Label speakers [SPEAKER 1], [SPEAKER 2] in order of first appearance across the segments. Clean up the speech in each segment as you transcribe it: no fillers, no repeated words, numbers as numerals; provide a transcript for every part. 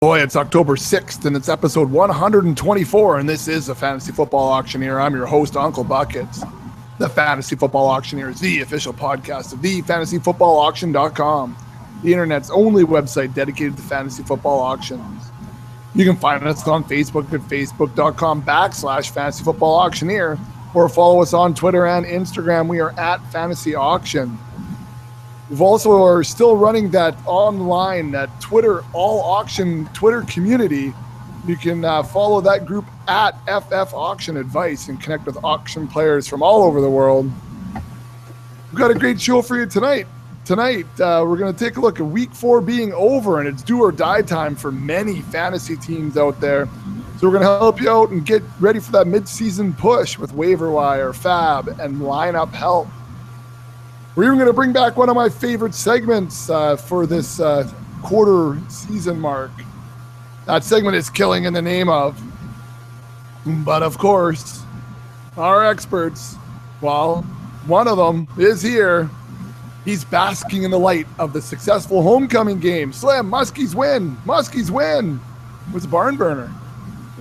[SPEAKER 1] Boy, it's October 6th, and it's episode 124, and this is the Fantasy Football Auctioneer. I'm your host, Uncle Buckets. The Fantasy Football Auctioneer is the official podcast of thefantasyfootballauction.com, the internet's only website dedicated to fantasy football auctions. You can find us on Facebook at facebook.com/Fantasy Football Auctioneer, or follow us on Twitter and Instagram. We are at Fantasy Auction. We've also are still running that online, that Twitter all auction Twitter community. You can follow that group at FF Auction Advice and connect with auction players from all over the world. We've got a great show for you tonight. Tonight, we're going to take a look at Week 4 being over, and it's do or die time for many fantasy teams out there. So we're going to help you out and get ready for that mid-season push with waiver wire, FAAB, and lineup help. We're even going to bring back one of my favorite segments for this quarter season mark. That segment is Killing in the Name of. But of course, our experts, well, one of them is here. He's basking in the light of the successful homecoming game. Slim, Muskies win. Muskies win. It was a barn burner.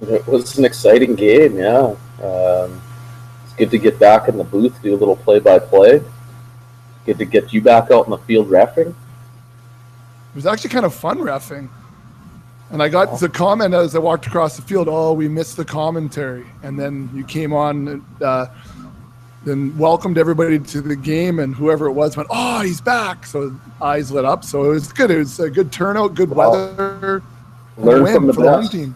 [SPEAKER 2] It was an exciting game, yeah. It's good to get back in the booth, do a little play-by-play. Good to get you back out in the field reffing. It
[SPEAKER 1] was actually kind of fun reffing. And I got the comment as I walked across the field, oh, we missed the commentary. And then you came on and then welcomed everybody to the game, and whoever it was went, oh, he's back. So eyes lit up. So it was good. It was a good turnout, good weather.
[SPEAKER 2] Learn from the best.
[SPEAKER 1] Home team.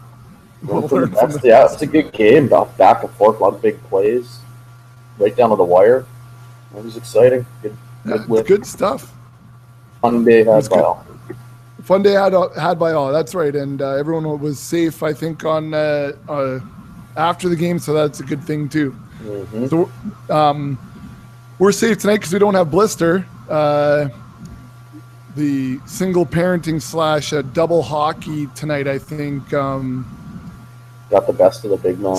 [SPEAKER 2] Learn from the best. Yeah, it's a good game. Back and forth, a lot of big plays. Right down to the wire. It was exciting. Good stuff.
[SPEAKER 1] Fun day had by all. Fun day had by all. That's right, and everyone was safe, I think, on after the game, so that's a good thing too. Mm-hmm. So we're safe tonight because we don't have Blister, the single parenting / double hockey tonight. I think
[SPEAKER 2] got the best of the big man.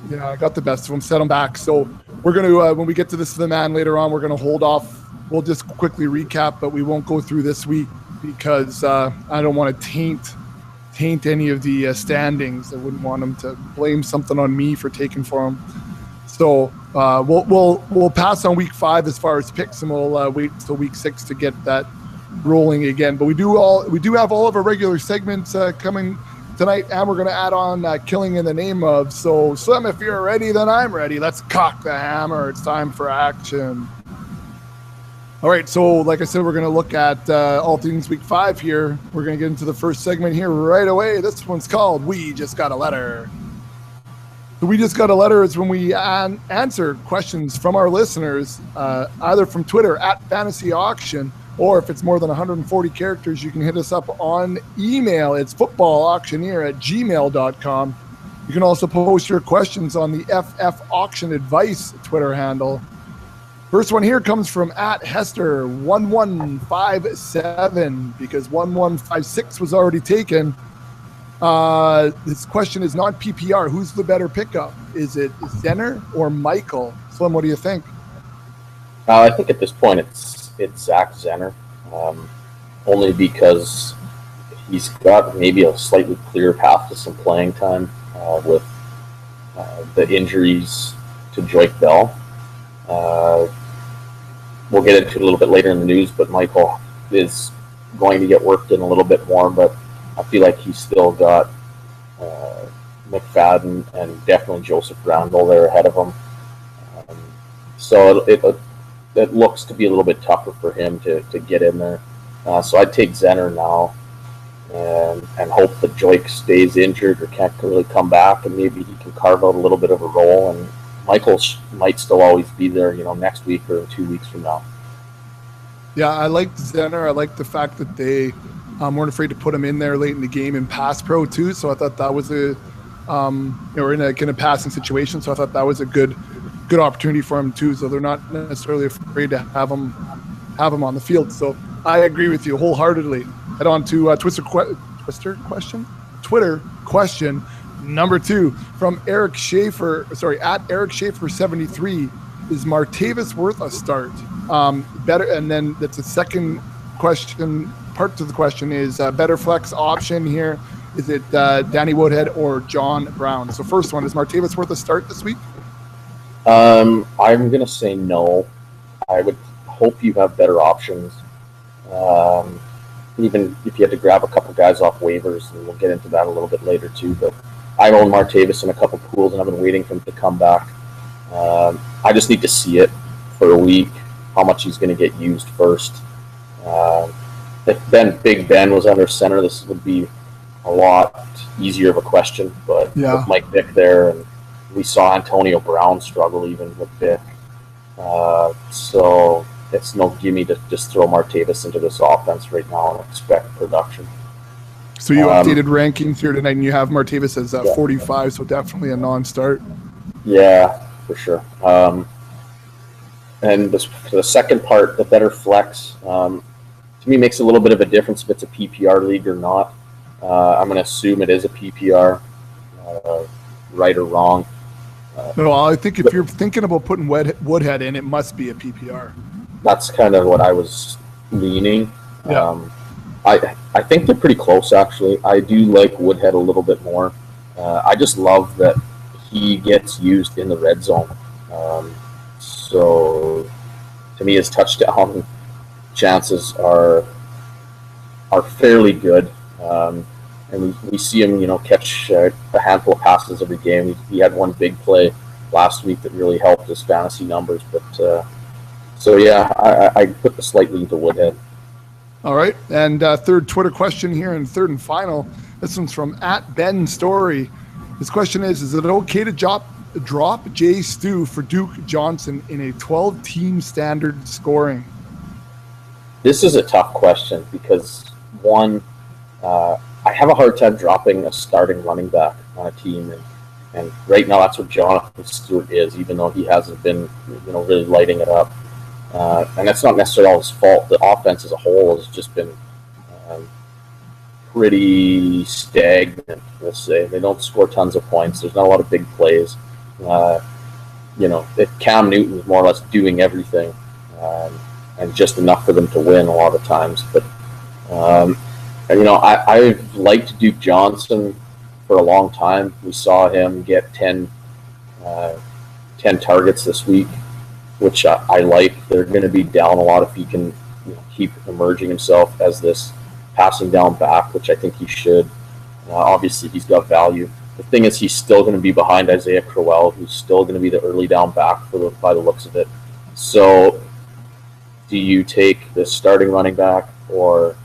[SPEAKER 1] Yeah, I got the best of him. Set him back. So we're going to, when we get to this for the man later on, we're going to hold off. We'll just quickly recap, but we won't go through this week because I don't want to taint any of the standings. I wouldn't want them to blame something on me for taking for them. So we'll pass on week 5 as far as picks, and we'll wait until week 6 to get that rolling again. But we do have all of our regular segments coming tonight, and we're going to add on Killing in the Name of. So, Slim, if you're ready, then I'm ready. Let's cock the hammer. It's time for action. All right, so like I said, we're going to look at all things week 5 here. We're going to get into the first segment here right away. This one's called We Just Got a Letter. So We Just Got a Letter is when we answer questions from our listeners, either from Twitter at Fantasy Auction, or if it's more than 140 characters, you can hit us up on email. It's footballauctioneer@gmail.com. You can also post your questions on the FF Auction Advice Twitter handle. First one here comes from at Hester1157 because 1156 was already taken. This question is not PPR. Who's the better pickup? Is it Zenner or Michael? Slim, what do you think?
[SPEAKER 2] I think at this point it's Zach Zenner, only because he's got maybe a slightly clearer path to some playing time with the injuries to Drake Bell. We'll get into it a little bit later in the news, but Michael is going to get worked in a little bit more, but I feel like he's still got McFadden and definitely Joseph Randall there ahead of him. So it looks to be a little bit tougher for him to get in there. So I'd take Zenner now and hope that Joik stays injured or can't really come back, and maybe he can carve out a little bit of a role. And Michael might still always be there, next week or 2 weeks from now.
[SPEAKER 1] Yeah, I like Zenner. I like the fact that they weren't afraid to put him in there late in the game in pass pro too. So I thought that was in a passing situation. So I thought that was a good opportunity for him too. So they're not necessarily afraid to have him on the field. So I agree with you wholeheartedly. Head on to Twitter question number 2 from Eric Schaefer. Sorry, at Eric Schaefer 73. Is Martavis worth a start? Better, and then that's the second question part to the question is better flex option here. Is it Danny Woodhead or John Brown? So first one, is Martavis worth a start this week?
[SPEAKER 2] I'm going to say no. I would hope you have better options. Even if you had to grab a couple guys off waivers, and we'll get into that a little bit later too. But I own Martavis in a couple pools, and I've been waiting for him to come back. I just need to see it for a week, how much he's going to get used first. If Big Ben was under center, this would be a lot easier of a question. But with Mike Vick there, and we saw Antonio Brown struggle even with Vick. So it's no gimme to just throw Martavis into this offense right now and expect production.
[SPEAKER 1] So you updated rankings here tonight, and you have Martavis as 45, so definitely a non-start.
[SPEAKER 2] Yeah, for sure. And the second part, the better flex, to me makes a little bit of a difference if it's a PPR league or not. I'm going to assume it is a PPR, right or wrong.
[SPEAKER 1] No, I think if you're thinking about putting Woodhead in, it must be a PPR.
[SPEAKER 2] That's kind of what I was leaning.
[SPEAKER 1] Yeah.
[SPEAKER 2] I think they're pretty close, actually. I do like Woodhead a little bit more. I just love that he gets used in the red zone. So to me, his touchdown chances are fairly good. And we see him, catch a handful of passes every game. He had one big play last week that really helped his fantasy numbers. But I put the slight lean to Woodhead.
[SPEAKER 1] All right, and third Twitter question here, and third and final. This one's from @BenStory. His question is it okay to drop Jay Stu for Duke Johnson in a 12-team standard scoring?
[SPEAKER 2] This is a tough question because, one, I have a hard time dropping a starting running back on a team, and right now that's what Jonathan Stewart is, even though he hasn't been really lighting it up. And that's not necessarily all his fault. The offense as a whole has just been pretty stagnant, we'll say. They don't score tons of points. There's not a lot of big plays. Cam Newton is more or less doing everything, and just enough for them to win a lot of times. But, I've liked Duke Johnson for a long time. We saw him get 10 targets this week, which I like. They're going to be down a lot if he can keep emerging himself as this passing down back, which I think he should. Obviously, he's got value. The thing is, he's still going to be behind Isaiah Crowell, who's still going to be the early down back by the looks of it. So do you take this starting running back or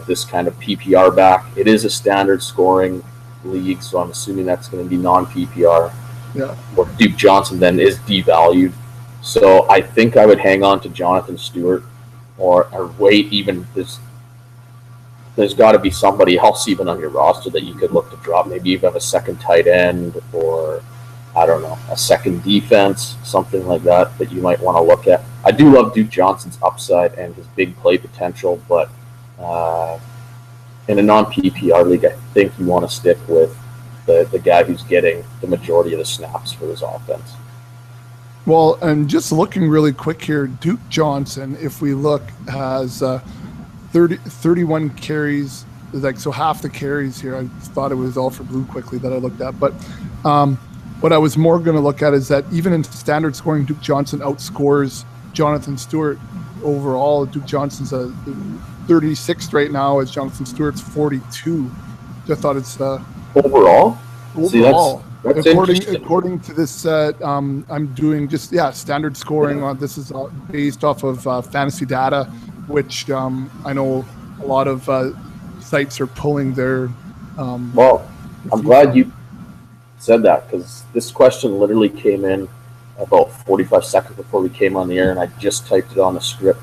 [SPEAKER 2] this kind of PPR back? It is a standard scoring league, so I'm assuming that's going to be non-PPR.
[SPEAKER 1] Yeah.
[SPEAKER 2] Or Duke Johnson then is devalued. So I think I would hang on to Jonathan Stewart or wait. Even there's got to be somebody else even on your roster that you could look to drop. Maybe you have a second tight end or, I don't know, a second defense, something like that you might want to look at. I do love Duke Johnson's upside and his big play potential, but in a non-PPR league, I think you want to stick with the guy who's getting the majority of the snaps for his offense.
[SPEAKER 1] Well, and just looking really quick here, Duke Johnson, if we look, has 31 carries, so half the carries here. I thought it was all for Blue quickly that I looked at. But what I was more going to look at is that even in standard scoring, Duke Johnson outscores Jonathan Stewart overall. Duke Johnson's 36th right now, as Jonathan Stewart's 42. I thought it's
[SPEAKER 2] overall. See,
[SPEAKER 1] that's according to this, I'm doing just standard scoring. This is based off of fantasy data, which I know a lot of sites are pulling their.
[SPEAKER 2] Well, I'm glad you said that because this question literally came in about 45 seconds before we came on the air, and I just typed it on the script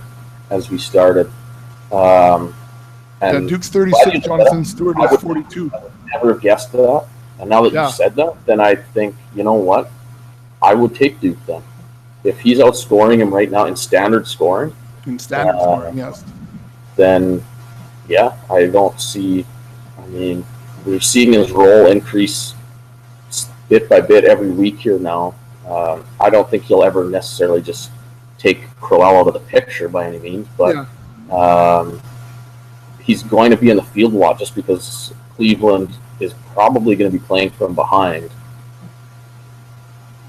[SPEAKER 2] as we started. And
[SPEAKER 1] Duke's 36, Jonathan Stewart is 42.
[SPEAKER 2] I would never have guessed that. And now that you said that, then I think, you know what? I would take Duke then. If he's outscoring him right now in standard scoring.
[SPEAKER 1] In standard scoring, yes.
[SPEAKER 2] Then, I don't see. I mean, we're seeing his role increase bit by bit every week here now. I don't think he'll ever necessarily just take Crowell out of the picture by any means, but he's going to be in the field a lot just because Cleveland is probably going to be playing from behind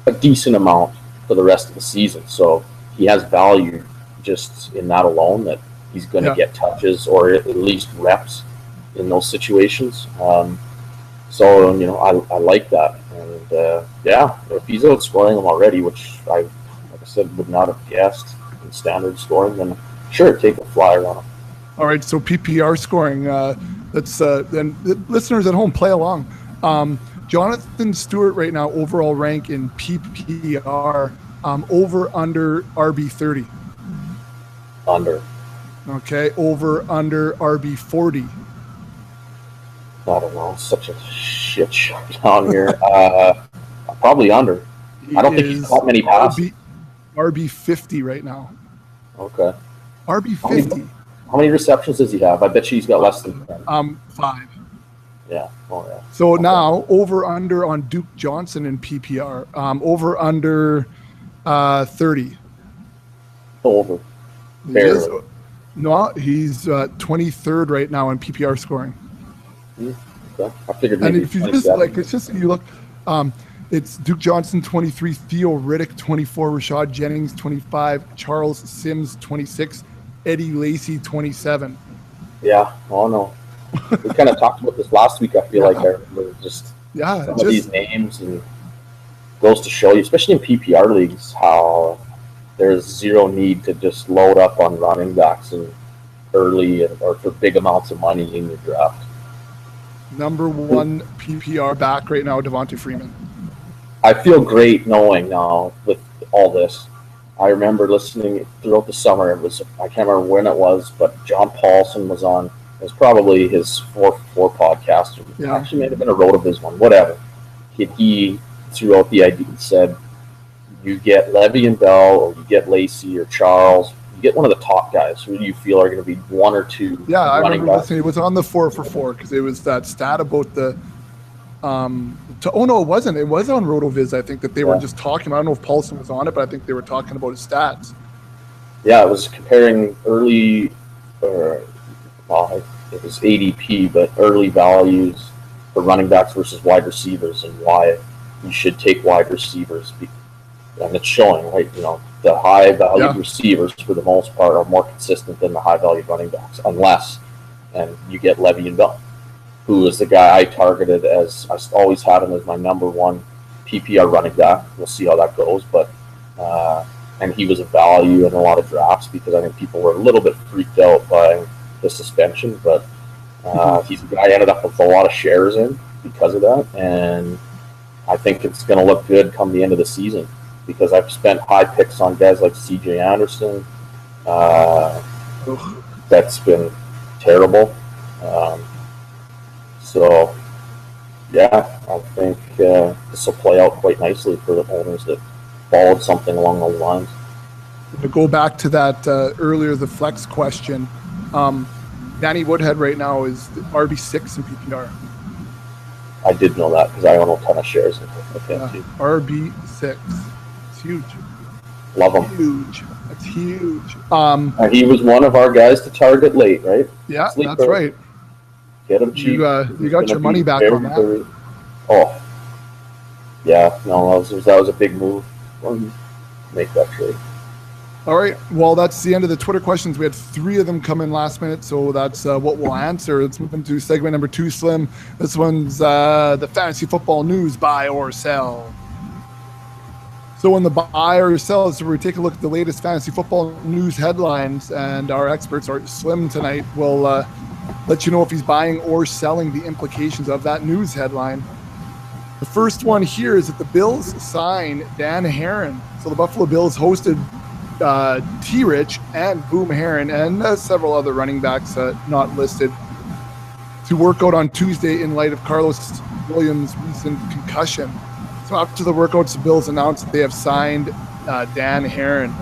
[SPEAKER 2] a decent amount for the rest of the season. So he has value just in that alone, that he's going to get touches or at least reps in those situations. So, you know, I like that. And, if he's outscoring him already, which I, like I said, would not have guessed in standard scoring, then sure, take a flyer on him.
[SPEAKER 1] All right, so PPR scoring. Let's then listeners at home, play along. Jonathan Stewart right now, overall rank in PPR, over under RB 30.
[SPEAKER 2] Under.
[SPEAKER 1] Okay, over under RB 40.
[SPEAKER 2] I don't know. It's such a shit show down here. Probably under. I don't think he's caught many passes.
[SPEAKER 1] RB 50 right now.
[SPEAKER 2] Okay.
[SPEAKER 1] RB 50.
[SPEAKER 2] How many receptions does he have? I bet you he's got less than 10.
[SPEAKER 1] 5.
[SPEAKER 2] Yeah. Oh, yeah.
[SPEAKER 1] So now over under on Duke Johnson in PPR. Over under 30.
[SPEAKER 2] Over.
[SPEAKER 1] Barely. No, he's 23rd right now in PPR scoring.
[SPEAKER 2] Okay. I figured maybe.
[SPEAKER 1] And if you just it's just you look, it's Duke Johnson 23, Theo Riddick 24, Rashad Jennings 25, Charles Sims 26, Eddie Lacy 27.
[SPEAKER 2] Yeah. Oh no. We kind of talked about this last week. I feel like I remember just some of these names, and goes to show you, especially in PPR leagues, how there's zero need to just load up on running backs and early or for big amounts of money in your draft.
[SPEAKER 1] Number one PPR back right now, Devontae Freeman.
[SPEAKER 2] I feel great knowing now with all this. I remember listening throughout the summer. It was, I can't remember when it was, but John Paulson was on. It was probably his 4-4 podcast. Yeah. Actually, may have been a Rotoviz one, whatever. He threw out the idea and said, you get Levy and Bell, or you get Lacy or Charles. You get one of the top guys who you feel are going to be one or two.
[SPEAKER 1] Yeah, I remember listening. It was on the 4-for-4 because it was that stat about the. Oh no, it wasn't. It was on Rotoviz. I think that they were just talking. I don't know if Paulson was on it, but I think they were talking about his stats.
[SPEAKER 2] Yeah, it was comparing early. It was ADP, but early values for running backs versus wide receivers, and why you should take wide receivers. And it's showing, right? You know, the high valued receivers for the most part are more consistent than the high valued running backs, unless and you get Levy and Bell, who is the guy I targeted as I always had him as my number one PPR running back. We'll see how that goes, but and he was a value in a lot of drafts because I think people were a little bit freaked out by the suspension, but he's a guy I ended up with a lot of shares in because of that, and I think it's going to look good come the end of the season because I've spent high picks on guys like CJ Anderson. That's been terrible. So, yeah, I think this will play out quite nicely for the owners that followed something along those lines.
[SPEAKER 1] To go back to that earlier, the flex question, Danny Woodhead right now is RB6 in PPR.
[SPEAKER 2] I did know that because I own a ton of shares in fantasy.
[SPEAKER 1] RB6. It's huge.
[SPEAKER 2] Love him.
[SPEAKER 1] Huge. That's huge.
[SPEAKER 2] He was one of our guys to target late, right?
[SPEAKER 1] Yeah, that's right.
[SPEAKER 2] Get him cheap.
[SPEAKER 1] You got your money back on that.
[SPEAKER 2] Oh, yeah. No, that was a big move. Make that trade.
[SPEAKER 1] All right. Well, that's the end of the Twitter questions. We had 3 of them come in last minute, so that's what we'll answer. Let's move into segment number 2, Slim. This one's the fantasy football news, buy or sell. So in the buy or sell, so we take a look at the latest fantasy football news headlines, and our experts, are Slim tonight, will let you know if he's buying or selling, the implications of that news headline. The first one here is that the Bills sign Dan Herron. So the Buffalo Bills hosted T-Rich and Boom Herron and several other running backs not listed to work out on Tuesday in light of Carlos Williams' recent concussion. So after the workouts, the Bills announced that they have signed Dan Herron.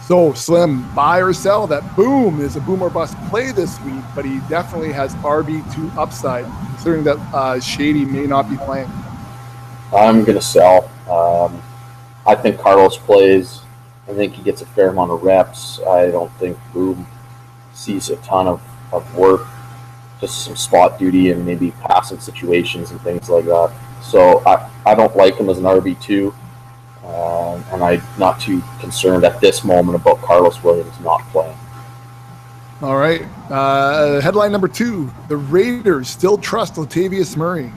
[SPEAKER 1] So Slim, buy or sell that Boom is a boom or bust play this week, but he definitely has RB2 upside, considering that Shady may not be playing.
[SPEAKER 2] I'm going to sell. I think Carlos plays. I think he gets a fair amount of reps. I don't think Boom sees a ton of of work, just some spot duty and maybe passing situations and things like that. So I don't like him as an RB2, and I'm not too concerned at this moment about Carlos Williams not playing.
[SPEAKER 1] All right. Headline number 2, the Raiders still trust Latavius Murray.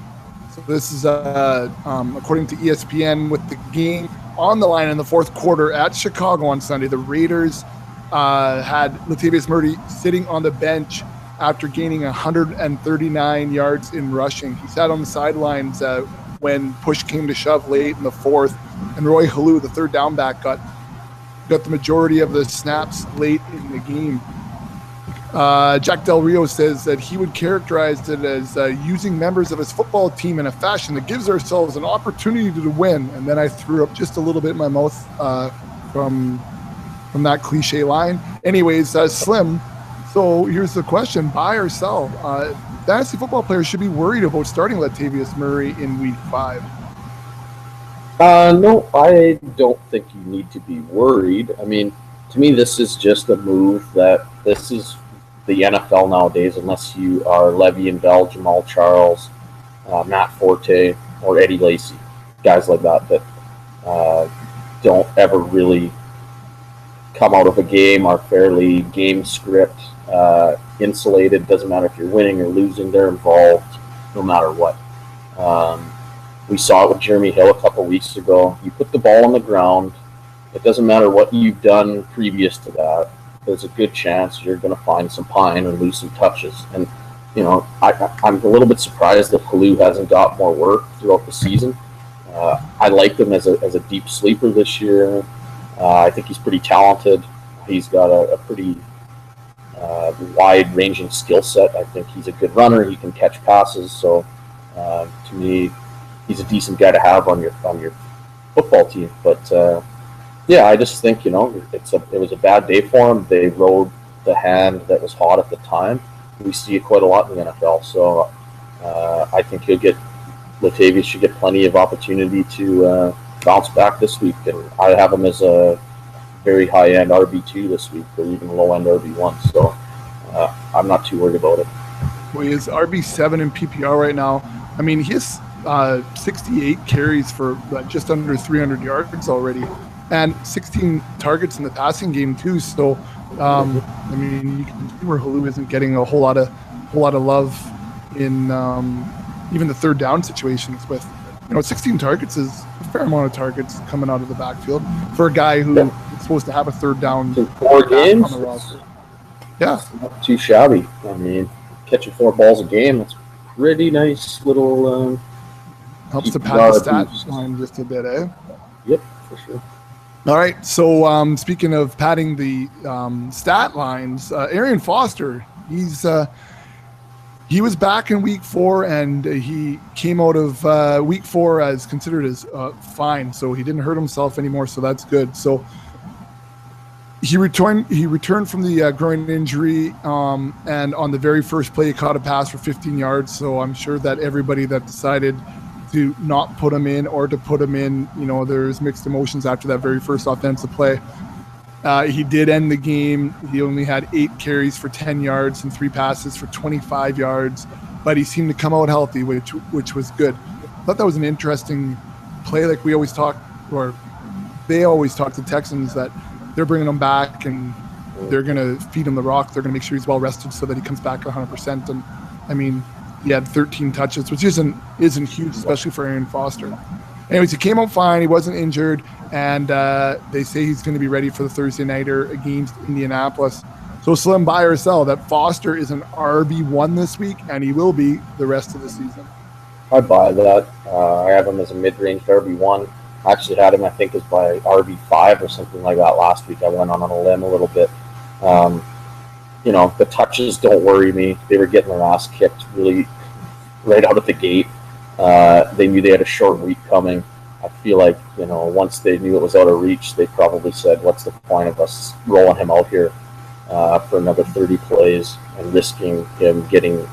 [SPEAKER 1] So this is according to ESPN, with the game on the line in the fourth quarter at Chicago on Sunday. The Raiders had Latavius Murray sitting on the bench after gaining 139 yards in rushing. He sat on the sidelines when push came to shove late in the fourth, and Roy Halou, the third down back, got the majority of the snaps late in the game. Jack Del Rio says that he would characterize it as using members of his football team in a fashion that gives ourselves an opportunity to win. And then I threw up just a little bit in my mouth from that cliche line. Anyways, Slim, so here's the question: buy or sell? Fantasy football players should be worried about starting Latavius Murray in Week 5.
[SPEAKER 2] No, I don't think you need to be worried. I mean, to me, this is just a move that this is the NFL nowadays, unless you are Le'Veon Bell, Jamal Charles, Matt Forte, or Eddie Lacy, guys like that don't ever really come out of a game, are fairly game script insulated. Doesn't matter if you're winning or losing, they're involved no matter what. We saw it with Jeremy Hill a couple weeks ago. You put the ball on the ground, it doesn't matter what you've done previous to that, there's a good chance you're going to find some pine or lose some touches. And, you know, I'm a little bit surprised that Halou hasn't got more work throughout the season. I liked him as a deep sleeper this year. I think he's pretty talented. He's got a pretty wide-ranging skill set. I think he's a good runner. He can catch passes. So, to me, he's a decent guy to have on your football team. But yeah, I just think, you know, it was a bad day for him. They rode the hand that was hot at the time. We see it quite a lot in the NFL. So I think Latavius should get plenty of opportunity to bounce back this week. And I have him as a very high-end RB2 this week, or even low-end RB1. So I'm not too worried about it.
[SPEAKER 1] Well, he is RB7 in PPR right now. I mean, he has 68 carries for just under 300 yards already, and 16 targets in the passing game too. So, I mean, you can see where Halou isn't getting a whole lot of love in even the third down situations. With 16 targets is a fair amount of targets coming out of the backfield for a guy who is supposed to have a third down.
[SPEAKER 2] In 4 games,
[SPEAKER 1] on the roster. Yeah,
[SPEAKER 2] not too shabby. I mean, catching 4 balls a game, that's pretty nice little.
[SPEAKER 1] Helps to pad the stat line just a bit, eh?
[SPEAKER 2] Yep, for sure.
[SPEAKER 1] All right, so speaking of padding the stat lines, Arian Foster, he was back in Week 4, and he came out of Week 4 as considered as fine, so he didn't hurt himself anymore, so that's good. So he returned from the groin injury, and on the very first play, he caught a pass for 15 yards. So I'm sure that everybody that decided to not put him in or to put him in, there's mixed emotions after that very first offensive play. He did end the game. He only had 8 carries for 10 yards and 3 passes for 25 yards, but he seemed to come out healthy, which was good. I thought that was an interesting play. Like we always talk, or they always talk to Texans, that they're bringing him back and they're going to feed him the rock. They're going to make sure he's well rested so that he comes back 100%. And I mean, he had 13 touches, which isn't huge, especially for Arian Foster. Anyways, he came out fine. He wasn't injured, and they say he's going to be ready for the Thursday nighter against Indianapolis. So slim buy or sell that Foster is an RB1 this week, and he will be the rest of the season.
[SPEAKER 2] I buy that. I have him as a mid-range RB1. I actually had him, I think, as by RB5 or something like that last week. I went on a limb a little bit. The touches don't worry me. They were getting their ass kicked really right out of the gate. They knew they had a short week coming. I feel like, once they knew it was out of reach, they probably said, what's the point of us rolling him out here for another 30 plays and risking him getting,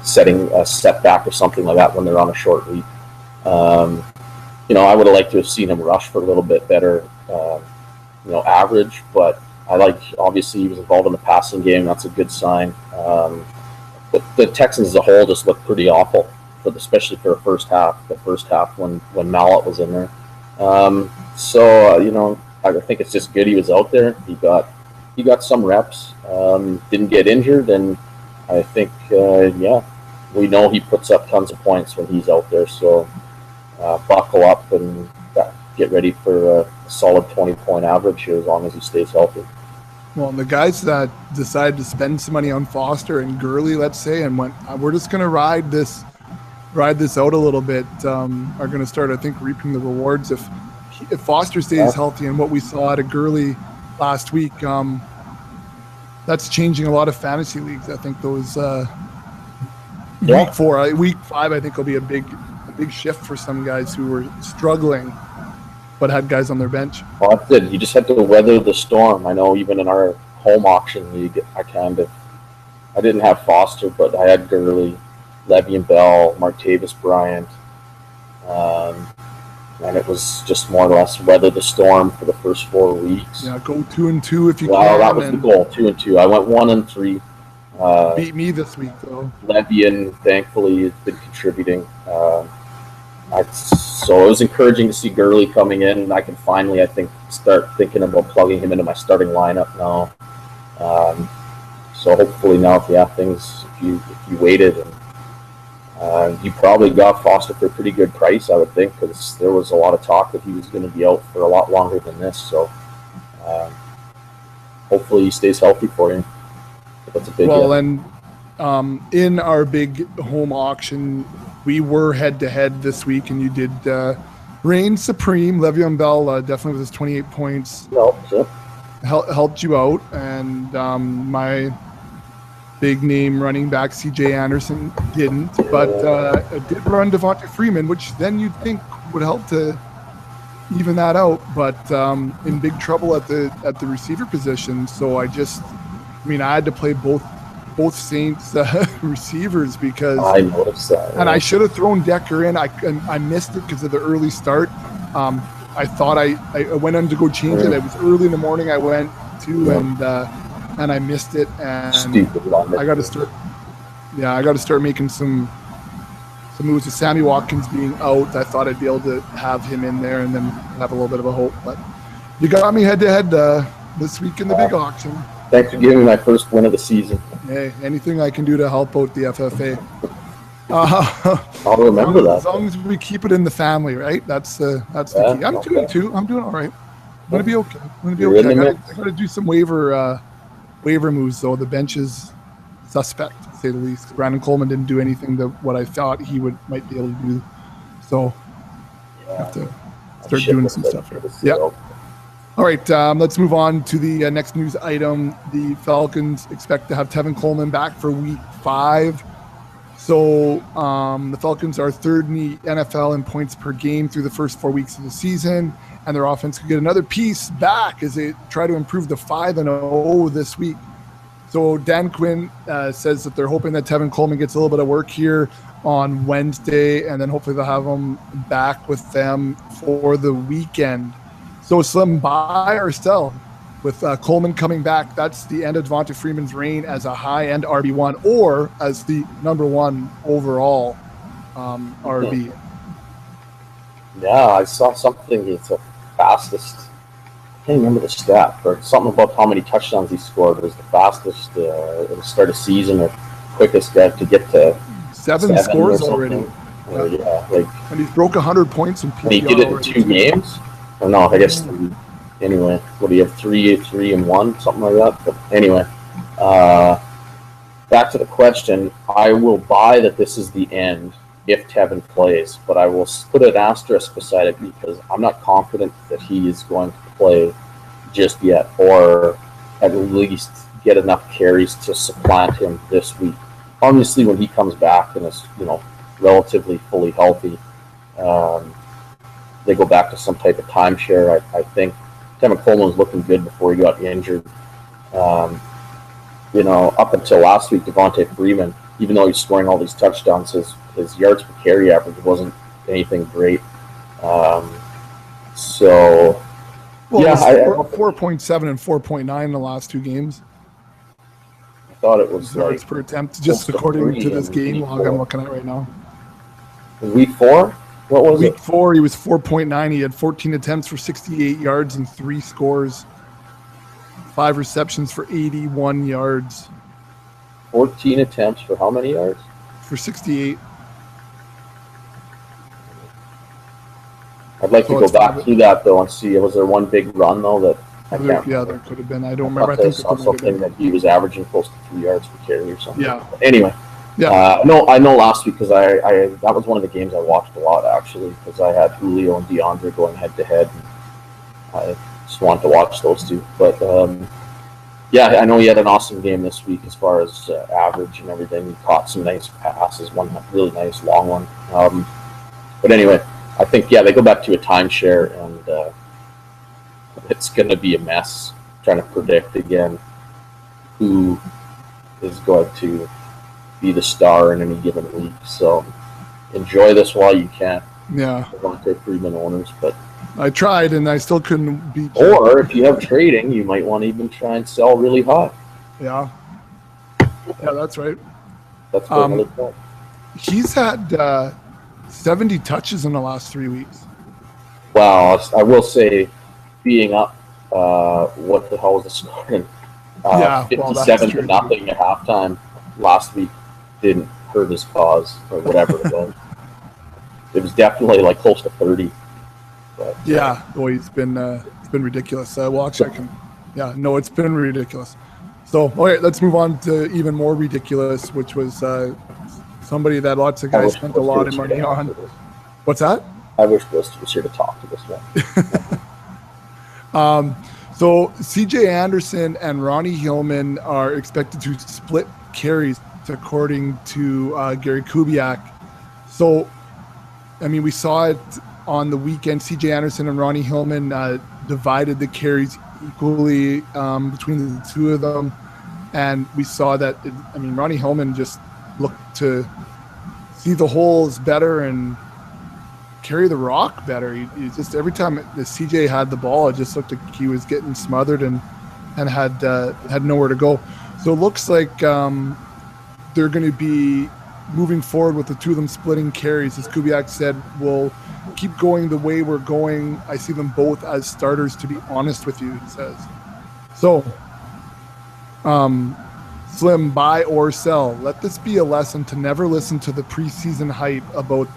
[SPEAKER 2] setting a setback or something like that when they're on a short week. I would have liked to have seen him rush for a little bit better, average, but obviously he was involved in the passing game. That's a good sign. But the Texans as a whole just looked pretty awful, especially for the first half. The first half when Mallett was in there. I think it's just good he was out there. He got some reps. Didn't get injured, and I think we know he puts up tons of points when he's out there. So buckle up and get ready for a solid 20-point average here as long as he stays healthy.
[SPEAKER 1] Well, the guys that decided to spend some money on Foster and Gurley, let's say, and went, we're just going to ride this out a little bit, are going to start, I think, reaping the rewards if Foster stays healthy. And what we saw out of Gurley last week, that's changing a lot of fantasy leagues. I think those week 5, I think will be a big shift for some guys who were struggling but had guys on their bench.
[SPEAKER 2] Well, that's it. You just had to weather the storm. I know even in our home auction league, I didn't have Foster, but I had Gurley, Le'Veon Bell, Martavis Bryant, and it was just more or less weather the storm for the first 4 weeks.
[SPEAKER 1] Yeah, go 2-2 if you can.
[SPEAKER 2] Well, that was the goal, 2-2. I went 1-3.
[SPEAKER 1] Beat me this week, though.
[SPEAKER 2] Le'Veon, thankfully, has been contributing. So it was encouraging to see Gurley coming in, and I can finally, I think, start thinking about plugging him into my starting lineup now. So hopefully now, if you waited, and you probably got Foster for a pretty good price, I would think, because there was a lot of talk that he was going to be out for a lot longer than this. So hopefully he stays healthy for you. That's a big
[SPEAKER 1] and in our big home auction, we were head-to-head this week, and you did reign supreme. Le'Veon Bell definitely with his 28 points helped you out, and my big-name running back C.J. Anderson didn't, but did run Devontae Freeman, which then you'd think would help to even that out, but in big trouble at the receiver position. So I had to play both Saints receivers because
[SPEAKER 2] I noticed that,
[SPEAKER 1] and I should have thrown Decker in. I missed it because of the early start. I thought I went on to go change it. It was early in the morning. I went to and I missed it, and I got to start. Yeah, I got to start making some moves with Sammy Watkins being out. I thought I'd be able to have him in there and then have a little bit of a hope. But you got me head to head this week in the big auction.
[SPEAKER 2] Thanks for giving me my first win of the season.
[SPEAKER 1] Hey, anything I can do to help out the FFA.
[SPEAKER 2] I'll remember that.
[SPEAKER 1] As long as we keep it in the family, right? That's the key. I'm 2-2. I'm doing all right. I'm gonna be okay. I gotta do some waiver moves though. The bench is suspect, to say the least. Brandon Coleman didn't do anything that what I thought he might be able to do. So I have to start doing some stuff here. Yeah. All right, let's move on to the next news item. The Falcons expect to have Tevin Coleman back for week 5. So the Falcons are third in the NFL in points per game through the first 4 weeks of the season, and their offense could get another piece back as they try to improve to 5-0 this week. So Dan Quinn says that they're hoping that Tevin Coleman gets a little bit of work here on Wednesday, and then hopefully they'll have him back with them for the weekend. So Slim, buy or sell with Coleman coming back? That's the end of Devontae Freeman's reign as a high-end RB1 or as the number 1 overall RB.
[SPEAKER 2] Yeah, I saw something. It's the fastest. I can't remember the stat, but something about how many touchdowns he scored. It was the fastest at the start of season or quickest guy to get to
[SPEAKER 1] 7 scores already. And he's broke 100 points in PPR.
[SPEAKER 2] And he did it in 2 games. Or no, I guess 3. Anyway, what do you have? 3 and 1, something like that. But anyway, back to the question. I will buy that this is the end if Tevin plays, but I will put an asterisk beside it because I'm not confident that he is going to play just yet, or at least get enough carries to supplant him this week. Obviously, when he comes back and is relatively fully healthy. They go back to some type of timeshare. I think Tevin Coleman was looking good before he got injured. Up until last week, Devontae Freeman, even though he's scoring all these touchdowns, his yards per carry average wasn't anything great.
[SPEAKER 1] Well,
[SPEAKER 2] Yeah,
[SPEAKER 1] it was 4.7 and 4.9 in the last 2 games.
[SPEAKER 2] I thought it was
[SPEAKER 1] yards per attempt, just according to this game log I'm looking at right now.
[SPEAKER 2] Week 4? What was
[SPEAKER 1] Week 4, he was 4.9. He had 14 attempts for 68 yards and 3 scores. 5 receptions for 81 yards.
[SPEAKER 2] 14 attempts for how many yards?
[SPEAKER 1] For 68.
[SPEAKER 2] I'd like to go back through that, though, and see, was there one big run, though, that I can't remember?
[SPEAKER 1] Yeah, there could have been. I don't remember. I think
[SPEAKER 2] saw something that he was averaging close to 3 yards per carry or something.
[SPEAKER 1] Yeah.
[SPEAKER 2] But anyway.
[SPEAKER 1] Yeah.
[SPEAKER 2] No, I know last week because I that was one of the games I watched a lot, actually, because I had Julio and DeAndre going head-to-head. I just wanted to watch those two. But, yeah, I know he had an awesome game this week as far as average and everything. He caught some nice passes, one really nice long one. But anyway, I think, yeah, they go back to a timeshare, and it's going to be a mess trying to predict again who is going to be the star in any given week. So enjoy this while you can.
[SPEAKER 1] Yeah.
[SPEAKER 2] Devontae Freeman owners, but
[SPEAKER 1] I tried and I still couldn't beat.
[SPEAKER 2] Or if you have trading, you might want to even try and sell really high.
[SPEAKER 1] Yeah. Yeah, that's right.
[SPEAKER 2] That's another point.
[SPEAKER 1] He's had 70 touches in the last 3 weeks.
[SPEAKER 2] Wow, I will say, being up, what the hell was the score? 57 to nothing at halftime last week didn't hurt his cause or whatever it was. It was definitely like close to 30. But,
[SPEAKER 1] yeah, it's been ridiculous. Well, actually, it's been ridiculous. So, okay, let's move on to even more ridiculous, which was somebody that lots of guys spent a lot of money on. What's that?
[SPEAKER 2] I wish Blister was here to talk to this one.
[SPEAKER 1] So CJ Anderson and Ronnie Hillman are expected to split carries, according to Gary Kubiak. So, I mean, we saw it on the weekend. CJ Anderson and Ronnie Hillman divided the carries equally between the two of them. And we saw that, Ronnie Hillman just looked to see the holes better and carry the rock better. He just, every time the CJ had the ball, it just looked like he was getting smothered and had nowhere to go. So it looks like they're going to be moving forward with the two of them splitting carries. As Kubiak said, we'll keep going the way we're going. I see them both as starters, to be honest with you, he says. So, Slim, buy or sell. Let this be a lesson to never listen to the preseason hype about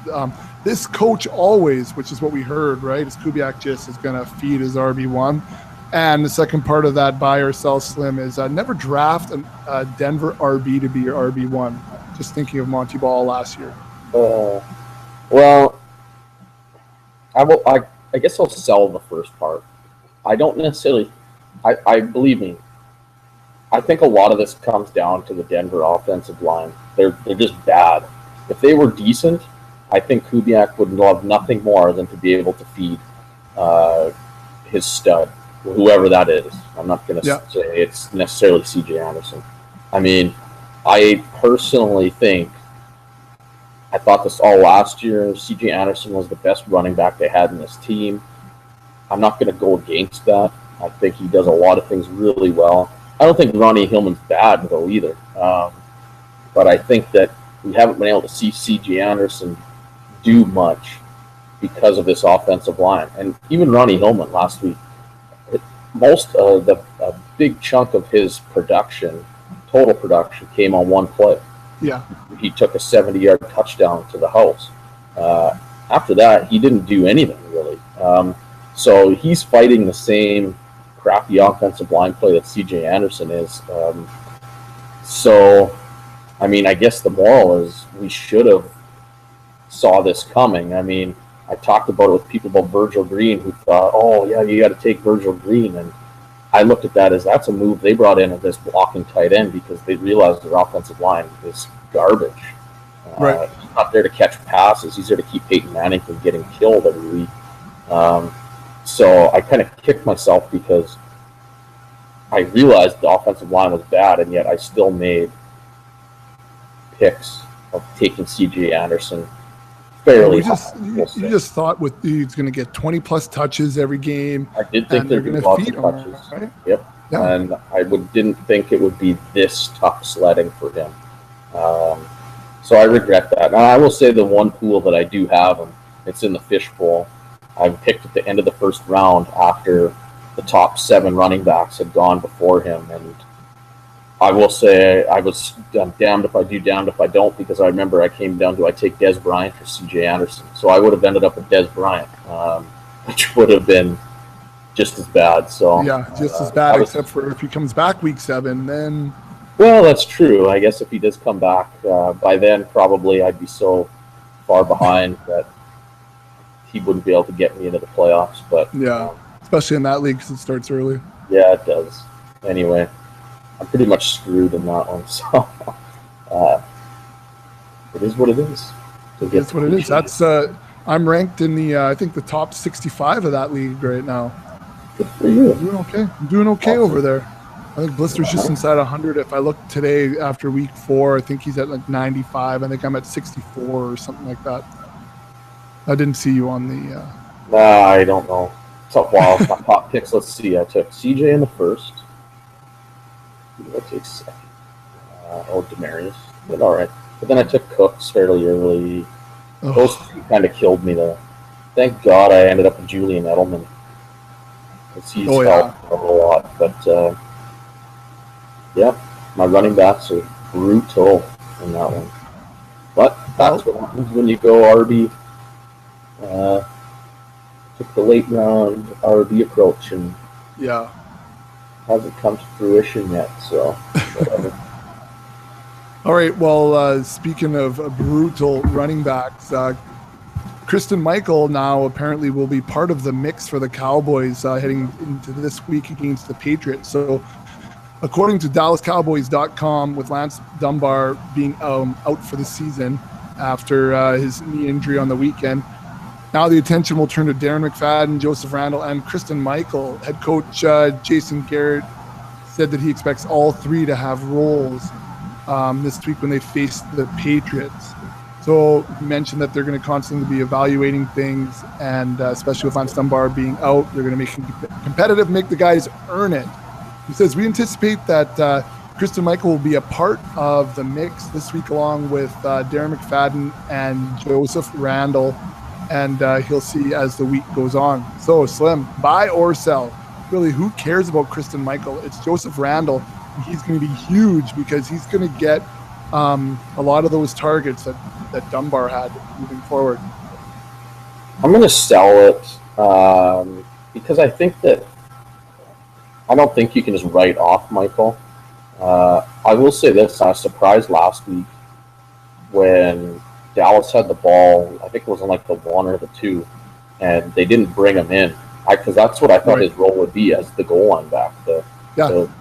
[SPEAKER 1] this coach always, which is what we heard, right? As Kubiak just is going to feed his RB1. And the second part of that buy or sell, Slim, is never draft a Denver RB to be your RB1. Just thinking of Monty Ball last year.
[SPEAKER 2] Well, I guess I'll sell the first part. I don't necessarily. I believe me. I think a lot of this comes down to the Denver offensive line. They're just bad. If they were decent, I think Kubiak would love nothing more than to be able to feed his stud, whoever that is. I'm not going to say it's necessarily C.J. Anderson. I mean, I personally think, I thought this all last year, C.J. Anderson was the best running back they had in this team. I'm not going to go against that. I think he does a lot of things really well. I don't think Ronnie Hillman's bad, though, either. But I think that we haven't been able to see C.J. Anderson do much because of this offensive line. And even Ronnie Hillman last week, a big chunk of his production, total production, came on one play.
[SPEAKER 1] Yeah.
[SPEAKER 2] He took a 70-yard touchdown to the house. After that, he didn't do anything, really. So he's fighting the same crappy offensive line play that C.J. Anderson is. So, I mean, I guess the moral is we should have saw this coming. I mean, I talked about it with people about Virgil Green who thought, oh, yeah, you got to take Virgil Green. And I looked at that as that's a move they brought in at this blocking tight end because they realized their offensive line is garbage.
[SPEAKER 1] Right.
[SPEAKER 2] He's not there to catch passes. He's there to keep Peyton Manning from getting killed every week. So I kind of kicked myself because I realized the offensive line was bad, and yet I still made picks of taking C.J. Anderson fairly.
[SPEAKER 1] You just thought he's going to get 20+ touches every game.
[SPEAKER 2] I did think they're going to lots of touches. Right? Yep. Yeah. And I didn't think it would be this tough sledding for him. So I regret that. Now, I will say the one pool that I do have him, it's in the fishbowl. I picked at the end of the first round after the top 7 running backs had gone before him. And I will say I was damned if I do, damned if I don't, because I remember I came down to I take Des Bryant for C.J. Anderson. So I would have ended up with Des Bryant, which would have been just as bad. So
[SPEAKER 1] yeah, just as bad, except for if he comes back week 7, then...
[SPEAKER 2] Well, that's true. I guess if he does come back, by then probably I'd be so far behind that he wouldn't be able to get me into the playoffs. But
[SPEAKER 1] yeah, especially in that league because it starts early.
[SPEAKER 2] Yeah, it does. Anyway, I'm pretty much screwed in that one. So it is what it is.
[SPEAKER 1] That's what it is. That's I'm ranked in the I think the top 65 of that league right now.
[SPEAKER 2] Good for you.
[SPEAKER 1] I'm doing okay awesome. Over there. I think Blister's just inside 100. If I look today after week 4, I think he's at like 95. I think I'm at 64 or something like that. I didn't see you on the...
[SPEAKER 2] I don't know. It's up wild. My top picks, let's see. I took CJ in the first. Who did I take second? Demarius. But all right. But then I took Cooks fairly early. Those two kind of killed me, though. Thank God I ended up with Julian Edelman. He's helped a lot. But... yeah, my running backs are brutal in that one. But that's what happens when you go RB. Took the late round RB approach and hasn't come to fruition yet. So whatever.
[SPEAKER 1] All right. Well, speaking of brutal running backs, Christine Michael now apparently will be part of the mix for the Cowboys heading into this week against the Patriots. So. According to DallasCowboys.com, with Lance Dunbar being out for the season after his knee injury on the weekend, now the attention will turn to Darren McFadden, Joseph Randle, and Christine Michael. Head coach Jason Garrett said that he expects all 3 to have roles this week when they face the Patriots. So he mentioned that they're going to constantly be evaluating things, and especially with Lance Dunbar being out, they're going to make him competitive, make the guys earn it. He says, we anticipate that Christine Michael will be a part of the mix this week along with Darren McFadden and Joseph Randle, and he'll see as the week goes on. So, Slim, buy or sell? Really, who cares about Christine Michael? It's Joseph Randle. He's going to be huge because he's going to get a lot of those targets that Dunbar had moving forward.
[SPEAKER 2] I'm going to sell it because I think that I don't think you can just write off Michael. I will say this. I was surprised last week when Dallas had the ball. I think it was on like the 1 or the 2, and they didn't bring him in. Because that's what I thought his role would be as the goal line back. The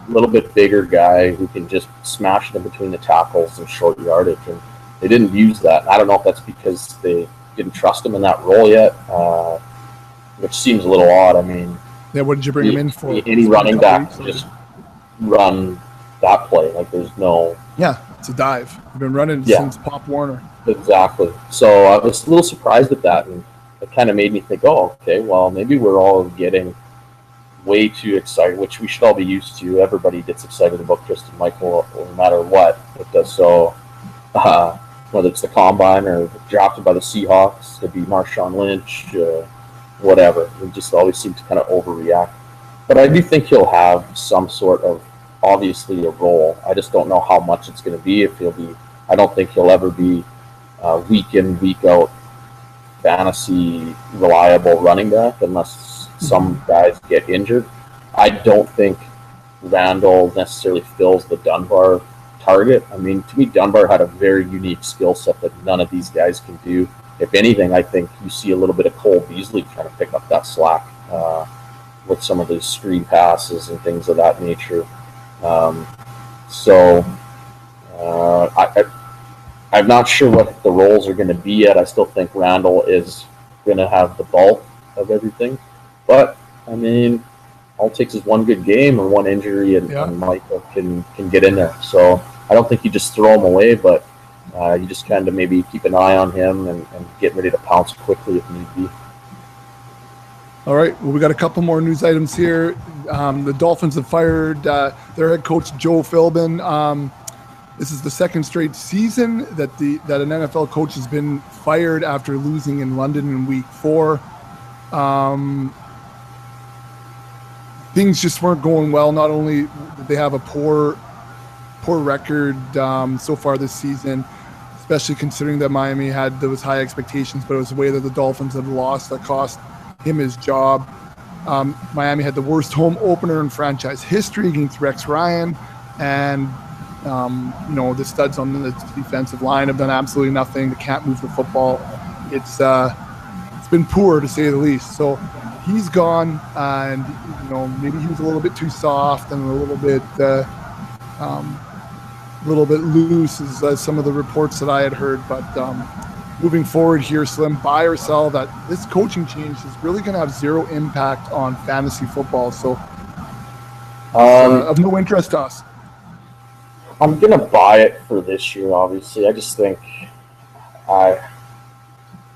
[SPEAKER 2] little bit bigger guy who can just smash it in between the tackles and short yardage. And they didn't use that. I don't know if that's because they didn't trust him in that role yet, which seems a little odd. I mean...
[SPEAKER 1] Yeah, what did you bring him in for?
[SPEAKER 2] Any running back just run that play. Like, there's no...
[SPEAKER 1] Yeah, it's a dive. We've been running since Pop Warner.
[SPEAKER 2] Exactly. So I was a little surprised at that, and it kind of made me think, okay, well, maybe we're all getting way too excited, which we should all be used to. Everybody gets excited about Christine Michael no matter what it does. So whether it's the Combine or drafted by the Seahawks to be Marshawn Lynch, whatever. We just always seem to kind of overreact. But I do think he'll have some sort of, obviously, a role. I just don't know how much it's going to be. If he'll be, I don't think he'll ever be week in, week out, fantasy reliable running back unless some guys get injured. I don't think Randle necessarily fills the Dunbar target. I mean, to me, Dunbar had a very unique skill set that none of these guys can do. If anything, I think you see a little bit of Cole Beasley trying to pick up that slack with some of those screen passes and things of that nature. I'm not sure what the roles are going to be yet. I still think Randle is going to have the bulk of everything. But, I mean, all it takes is one good game or one injury, and Michael can get in there. So I don't think you just throw him away, but You just kind of maybe keep an eye on him and get ready to pounce quickly if need be.
[SPEAKER 1] All right. Well, we got a couple more news items here. The Dolphins have fired their head coach, Joe Philbin. This is the second straight season that an NFL coach has been fired after losing in London in Week 4. Things just weren't going well. Not only did they have a poor record so far this season, especially considering that Miami had those high expectations, but it was the way that the Dolphins had lost that cost him his job. Miami had the worst home opener in franchise history against Rex Ryan, and the studs on the defensive line have done absolutely nothing. They can't move the football. It's been poor, to say the least. So he's gone, and maybe he was a little bit too soft and a little bit loose, as some of the reports that I had heard. But moving forward here, Slim, buy or sell that this coaching change is really going to have zero impact on fantasy football. So of no interest to us.
[SPEAKER 2] I'm going to buy it for this year, obviously. I just think I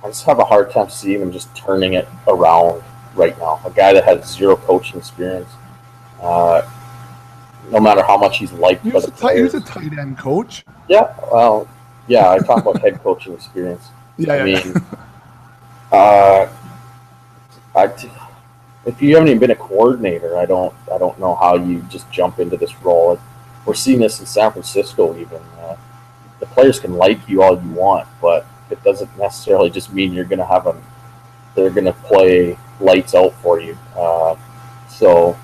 [SPEAKER 2] just have a hard time seeing him just turning it around right now. A guy that has zero coaching experience, no matter how much he's liked by the players.
[SPEAKER 1] He was a tight end coach.
[SPEAKER 2] Yeah, well, yeah, I talk about head coaching experience. If you haven't even been a coordinator, I don't know how you just jump into this role. We're seeing this in San Francisco even. The players can like you all you want, but it doesn't necessarily just mean you're going to have them. They're going to play lights out for you. So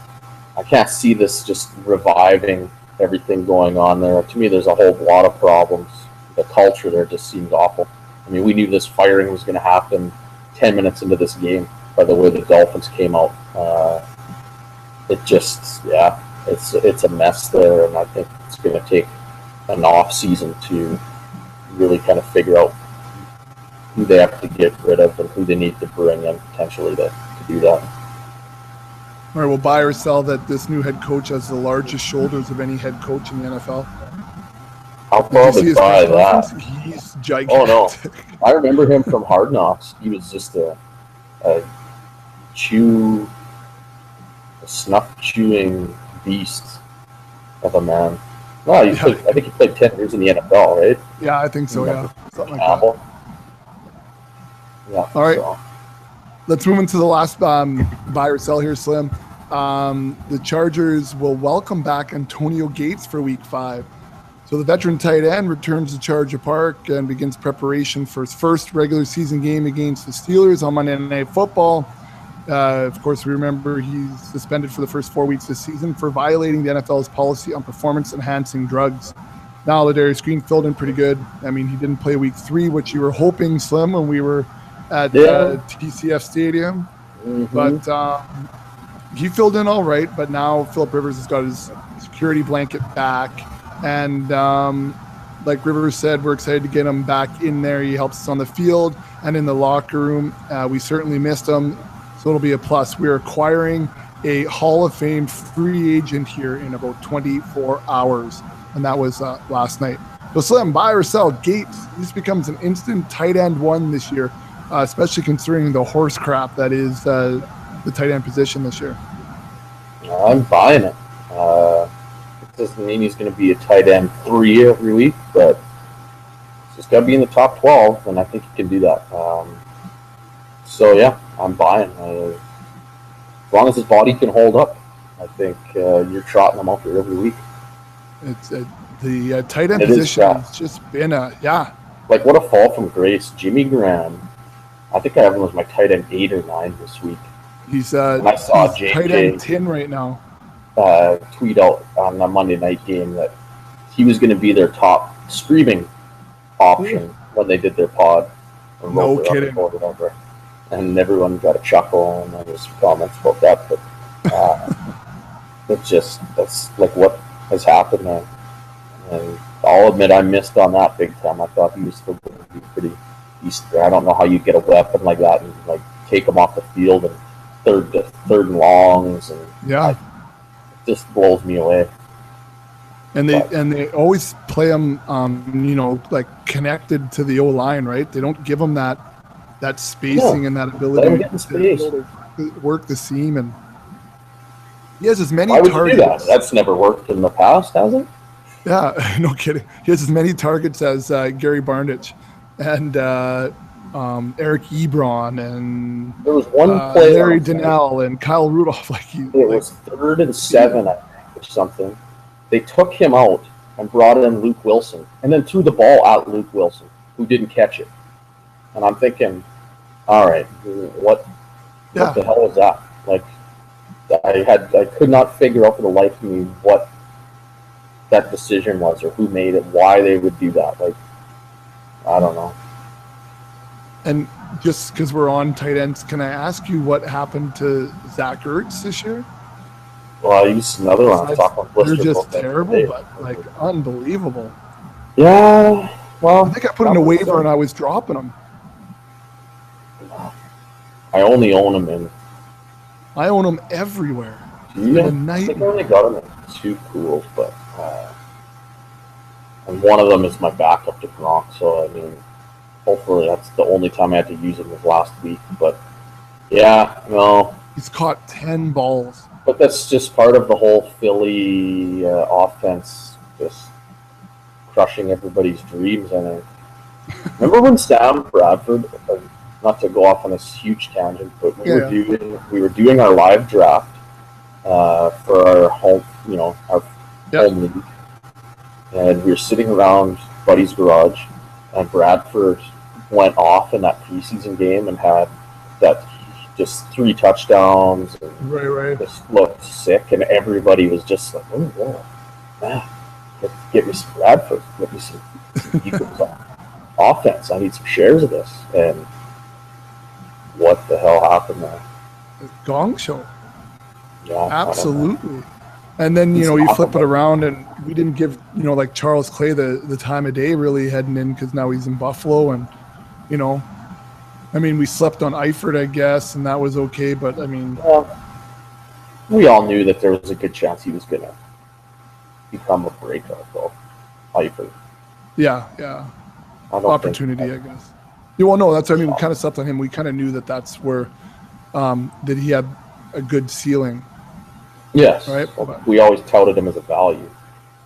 [SPEAKER 2] I can't see this just reviving everything going on there. To me, there's a whole lot of problems. The culture there just seems awful. I mean, we knew this firing was going to happen 10 minutes into this game by the way the Dolphins came out. It's a mess there, and I think it's going to take an off season to really kind of figure out who they have to get rid of and who they need to bring in potentially to do that.
[SPEAKER 1] All right, we'll buy or sell that this new head coach has the largest shoulders of any head coach in the NFL.
[SPEAKER 2] I'll probably buy that.
[SPEAKER 1] He's gigantic.
[SPEAKER 2] Oh, no. I remember him from Hard Knocks. He was just a snuff-chewing beast of a man. No, I think he played 10 years in the NFL, right?
[SPEAKER 1] Yeah, I think so, yeah. Something like that.
[SPEAKER 2] Yeah.
[SPEAKER 1] All right. So. Let's move into the last buy or sell here, Slim. The Chargers will welcome back Antonio Gates for Week 5. So the veteran tight end returns to Charger Park and begins preparation for his first regular season game against the Steelers on Monday Night Football. Of course, we remember he's suspended for the first 4 weeks this season for violating the NFL's policy on performance-enhancing drugs. Now, Ladarius Green filled in pretty good. I mean, he didn't play Week 3, which you were hoping, Slim, when we were at TCF Stadium.
[SPEAKER 2] Mm-hmm.
[SPEAKER 1] But he filled in all right. But now Philip Rivers has got his security blanket back. And like Rivers said, we're excited to get him back in there. He helps us on the field and in the locker room. We certainly missed him, so it'll be a plus. We're acquiring a Hall of Fame free agent here in about 24 hours, and that was last night. So Slim, buy or sell, Gates. This becomes an instant tight end one this year, especially considering the horse crap that is the tight end position this year.
[SPEAKER 2] I'm buying it. Doesn't mean he's going to be a tight end 3 every week, but he's just got to be in the top 12, and I think he can do that. So, yeah, I'm buying. As long as his body can hold up, I think you're trotting him out there every week.
[SPEAKER 1] It's the tight end position has just been
[SPEAKER 2] Like, what a fall from grace. Jimmy Graham, I think I have him as my tight end 8 or 9 this week.
[SPEAKER 1] He's
[SPEAKER 2] I saw
[SPEAKER 1] he's tight end 10 right now.
[SPEAKER 2] Tweet out on the Monday night game that he was going to be their top streaming option when they did their pod.
[SPEAKER 1] No kidding.
[SPEAKER 2] And everyone got a chuckle and there was comments about that. But that's like what has happened. And I'll admit I missed on that big time. I thought he was still going to be pretty decent. I don't know how you get a weapon like that and like take him off the field and third and longs and.
[SPEAKER 1] Yeah.
[SPEAKER 2] Just blows me away.
[SPEAKER 1] And they always play him, like connected to the O-line, right? They don't give him that spacing and that ability to work the seam. And he has as many targets. Why would you do that?
[SPEAKER 2] That's never worked in the past, has it?
[SPEAKER 1] Yeah, no kidding. He has as many targets as Gary Barnidge and Eric Ebron and
[SPEAKER 2] there was one play
[SPEAKER 1] Larry Donnell and Kyle Rudolph.
[SPEAKER 2] It was 3rd and 7, I think, or something. They took him out and brought in Luke Wilson and then threw the ball at Luke Wilson, who didn't catch it. And I'm thinking, all right, what the hell was that? Like, I could not figure out for the life of me what that decision was or who made it, why they would do that. Like, I don't know.
[SPEAKER 1] And just because we're on tight ends, can I ask you what happened to Zach Ertz this year?
[SPEAKER 2] Well, he's another one.
[SPEAKER 1] They're just terrible, but like unbelievable.
[SPEAKER 2] Yeah. Well,
[SPEAKER 1] I think I put in a waiver and I was dropping them.
[SPEAKER 2] I only own them
[SPEAKER 1] I own them everywhere.
[SPEAKER 2] Yeah, I think I only got them in 2 pools, but and one of them is my backup to Gronk. So I mean, hopefully that's the only time I had to use him was last week. But yeah, no.
[SPEAKER 1] He's caught 10 balls.
[SPEAKER 2] But that's just part of the whole Philly offense, just crushing everybody's dreams. And remember when Sam Bradford, not to go off on this huge tangent, but we were doing our live draft for our home, our home league, and we were sitting around Buddy's garage, and Bradford went off in that preseason game and had that. Just 3 touchdowns. And
[SPEAKER 1] right.
[SPEAKER 2] Just looked sick, and everybody was just like, "Oh, man, get me some Bradford. Get me some offense. I need some shares of this." And what the hell happened there?
[SPEAKER 1] The Gong Show.
[SPEAKER 2] Yeah,
[SPEAKER 1] absolutely. And then you flip it around, and we didn't give like Charles Clay the time of day really heading in because now he's in Buffalo, and I mean, we slept on Eifert, I guess, and that was okay. But I mean,
[SPEAKER 2] we all knew that there was a good chance he was going to become a breakout, though. Eifert.
[SPEAKER 1] Yeah. Opportunity, I guess. Yeah, well, no, that's what I mean. We kind of slept on him. We kind of knew that's where that he had a good ceiling.
[SPEAKER 2] Yes.
[SPEAKER 1] Right.
[SPEAKER 2] Well, we always touted him as a value.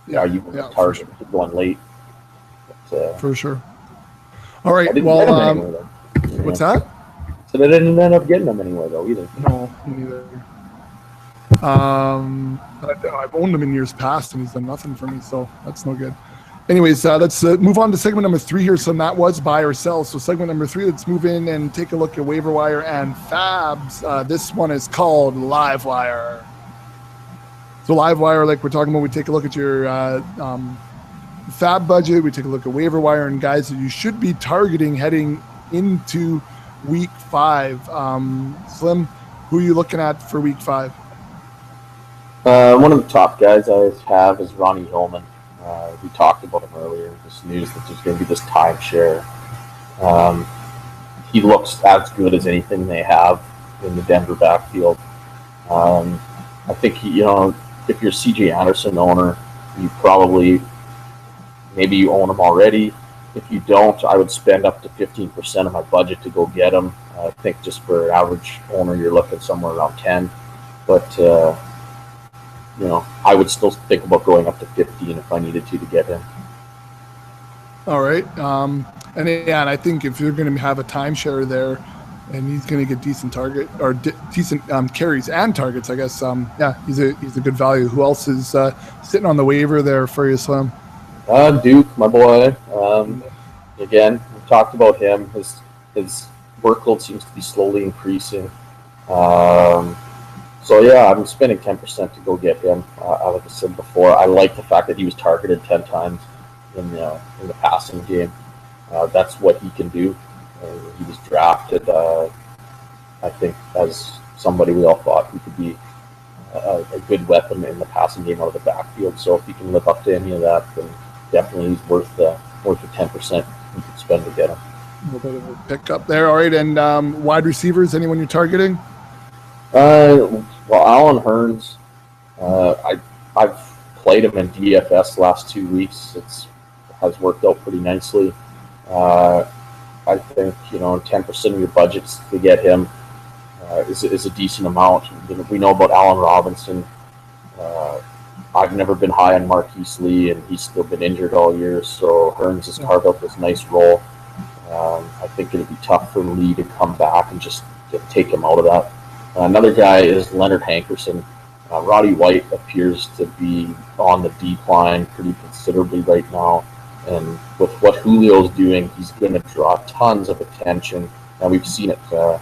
[SPEAKER 1] Yeah.
[SPEAKER 2] You target going late. But,
[SPEAKER 1] for sure. All right. Well. What's that?
[SPEAKER 2] So they didn't end up getting them anywhere, though, either.
[SPEAKER 1] No, neither. I've owned him in years past, and he's done nothing for me, so that's no good. Anyways, let's move on to segment number 3 here. So that was buy or sell. So segment number 3, let's move in and take a look at waiver wire and FAABs. This one is called Live Wire. So Live Wire, like we're talking about, we take a look at your FAAB budget. We take a look at waiver wire and guys that you should be targeting heading into week 5. Slim, who are you looking at for week 5?
[SPEAKER 2] One of the top guys I have is Ronnie Hillman. We talked about him earlier. This news that there's going to be this timeshare. He looks as good as anything they have in the Denver backfield. I think if you're a CJ Anderson owner, maybe you own him already. If you don't, I would spend up to 15% of my budget to go get him. I think just for an average owner, you're looking somewhere around 10. But, I would still think about going up to 15 if I needed to get him.
[SPEAKER 1] All right. And I think if you're going to have a timeshare there and he's going to get decent target or decent carries and targets, I guess, he's a good value. Who else is sitting on the waiver there for you, Slim?
[SPEAKER 2] Duke, my boy. Again, we talked about him. His workload seems to be slowly increasing. I'm spending 10% to go get him. Like I said before, I like the fact that he was targeted 10 times in the passing game. That's what he can do. He was drafted, I think, as somebody we all thought he could be a good weapon in the passing game out of the backfield. So if he can live up to any of that, then definitely he's worth the 10% you could spend to get him.
[SPEAKER 1] A little bit of a pickup there. All right, and wide receivers, anyone you're targeting?
[SPEAKER 2] Alan Hearns. I've played him in DFS the last 2 weeks. Has worked out pretty nicely. I think 10% of your budgets to get him is a decent amount. We know about Allen Robinson. I've never been high on Marquise Lee, and he's still been injured all year. So Hearns has carved out this nice role. I think it'll be tough for Lee to come back and just take him out of that. Another guy is Leonard Hankerson. Roddy White appears to be on the decline pretty considerably right now. And with what Julio's doing, he's going to draw tons of attention. And we've seen it, the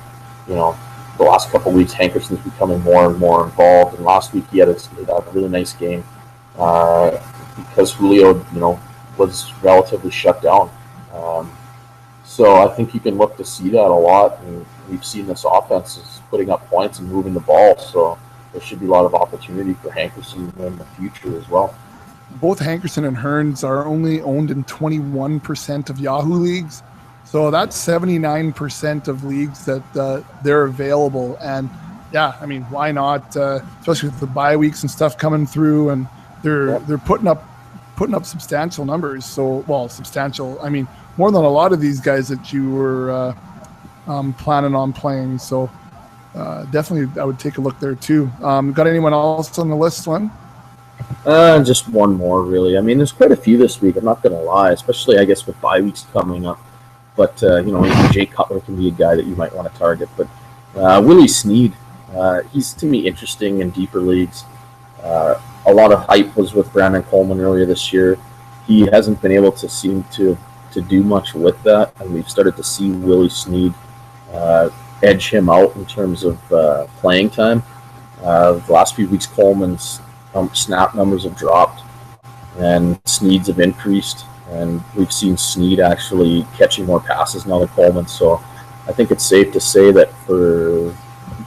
[SPEAKER 2] last couple of weeks. Hankerson's becoming more and more involved. And last week he had a really nice game because Julio, was relatively shut down. So I think you can look to see that a lot. And we've seen this offense is putting up points and moving the ball. So there should be a lot of opportunity for Hankerson in the future as well.
[SPEAKER 1] Both Hankerson and Hearns are only owned in 21% of Yahoo leagues. So that's 79% of leagues that they're available. And yeah, I mean, why not? Especially with the bye weeks and stuff coming through, and they're putting up substantial numbers. So, substantial. I mean, more than a lot of these guys that you were planning on playing. So definitely, I would take a look there too. Got anyone else on the list, Slim?
[SPEAKER 2] Just one more, really. I mean, there's quite a few this week. I'm not going to lie, especially I guess with bye weeks coming up. But even Jay Cutler can be a guy that you might want to target. But Willie Snead, he's to me interesting in deeper leagues. A lot of hype was with Brandon Coleman earlier this year. He hasn't been able to seem to do much with that, and we've started to see Willie Snead edge him out in terms of playing time. The last few weeks, Coleman's snap numbers have dropped, and Snead's have increased, and we've seen Snead actually catching more passes now than Coleman. So I think it's safe to say that for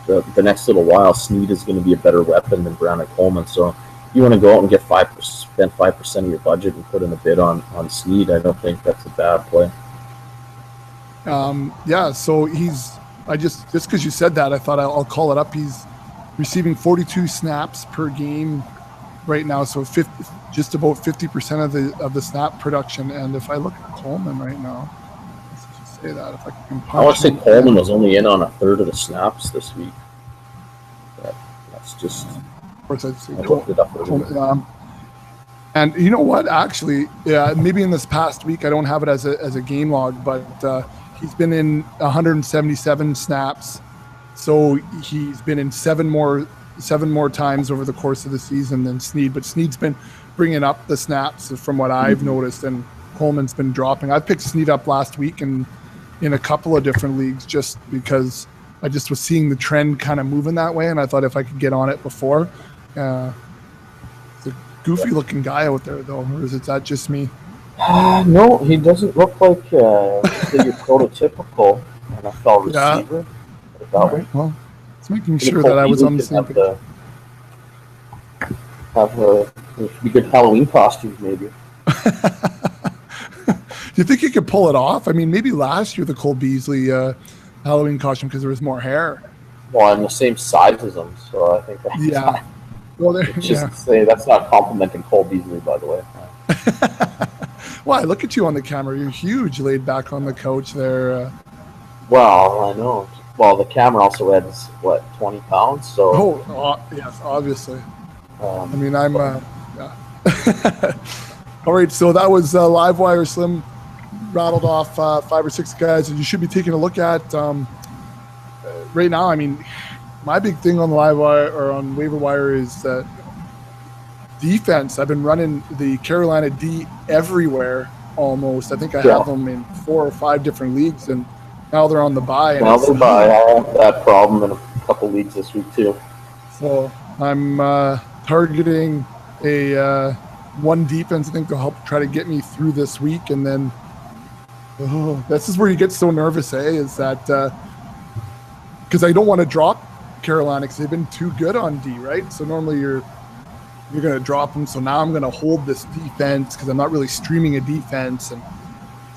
[SPEAKER 2] the next little while, Snead is going to be a better weapon than Brandon Coleman. So if you want to go out and get spend 5% of your budget and put in a bid on Snead, I don't think that's a bad play.
[SPEAKER 1] So just because you said that, I thought I'll call it up. He's receiving 42 snaps per game right now, so just about 50% of the snap production. And if I look at Coleman right now, let's just say that if I can.
[SPEAKER 2] I want to say Coleman was only in on a third of the snaps this week. That's just.
[SPEAKER 1] Of course, I'd say Coleman. And you know what? Actually, maybe in this past week, I don't have it as a game log, but he's been in 177 snaps. So he's been in seven more times over the course of the season than Snead. But Snead's been bringing up the snaps from what I've noticed, and Coleman's been dropping. I picked Snead up last week in a couple of different leagues just because I just was seeing the trend kind of moving that way, and I thought if I could get on it before. It's a goofy-looking guy out there, though, or is that just me?
[SPEAKER 2] No, he doesn't look like your prototypical NFL receiver.
[SPEAKER 1] Yeah. All right, well, it's making sure that I was on the same page.
[SPEAKER 2] Be good Halloween costumes, maybe.
[SPEAKER 1] Do you think you could pull it off? I mean, maybe last year the Cole Beasley Halloween costume because there was more hair.
[SPEAKER 2] Well, I'm the same size as him, so I think that's
[SPEAKER 1] fine. Well,
[SPEAKER 2] say that's not complimenting Cole Beasley, by the way.
[SPEAKER 1] Well, I look at you on the camera. You're huge, laid back on the couch there.
[SPEAKER 2] Well, I know. Well, the camera also adds, 20 pounds? So.
[SPEAKER 1] Yes, obviously. I mean, I'm, yeah. All right, so that was Livewire. Slim rattled off 5 or 6 guys that you should be taking a look at. Right now, I mean, my big thing on the Livewire or on waiver wire is defense. I've been running the Carolina D everywhere almost. I think I have them in 4 or 5 different leagues, and now they're on the bye.
[SPEAKER 2] Now they're bye. I have that problem in a couple leagues this week too.
[SPEAKER 1] So I'm targeting a one defense. I think to help try to get me through this week, and then this is where you get so nervous. Is that because I don't want to drop Carolina because they've been too good on D, right? So normally you're going to drop them. So now I'm going to hold this defense because I'm not really streaming a defense, and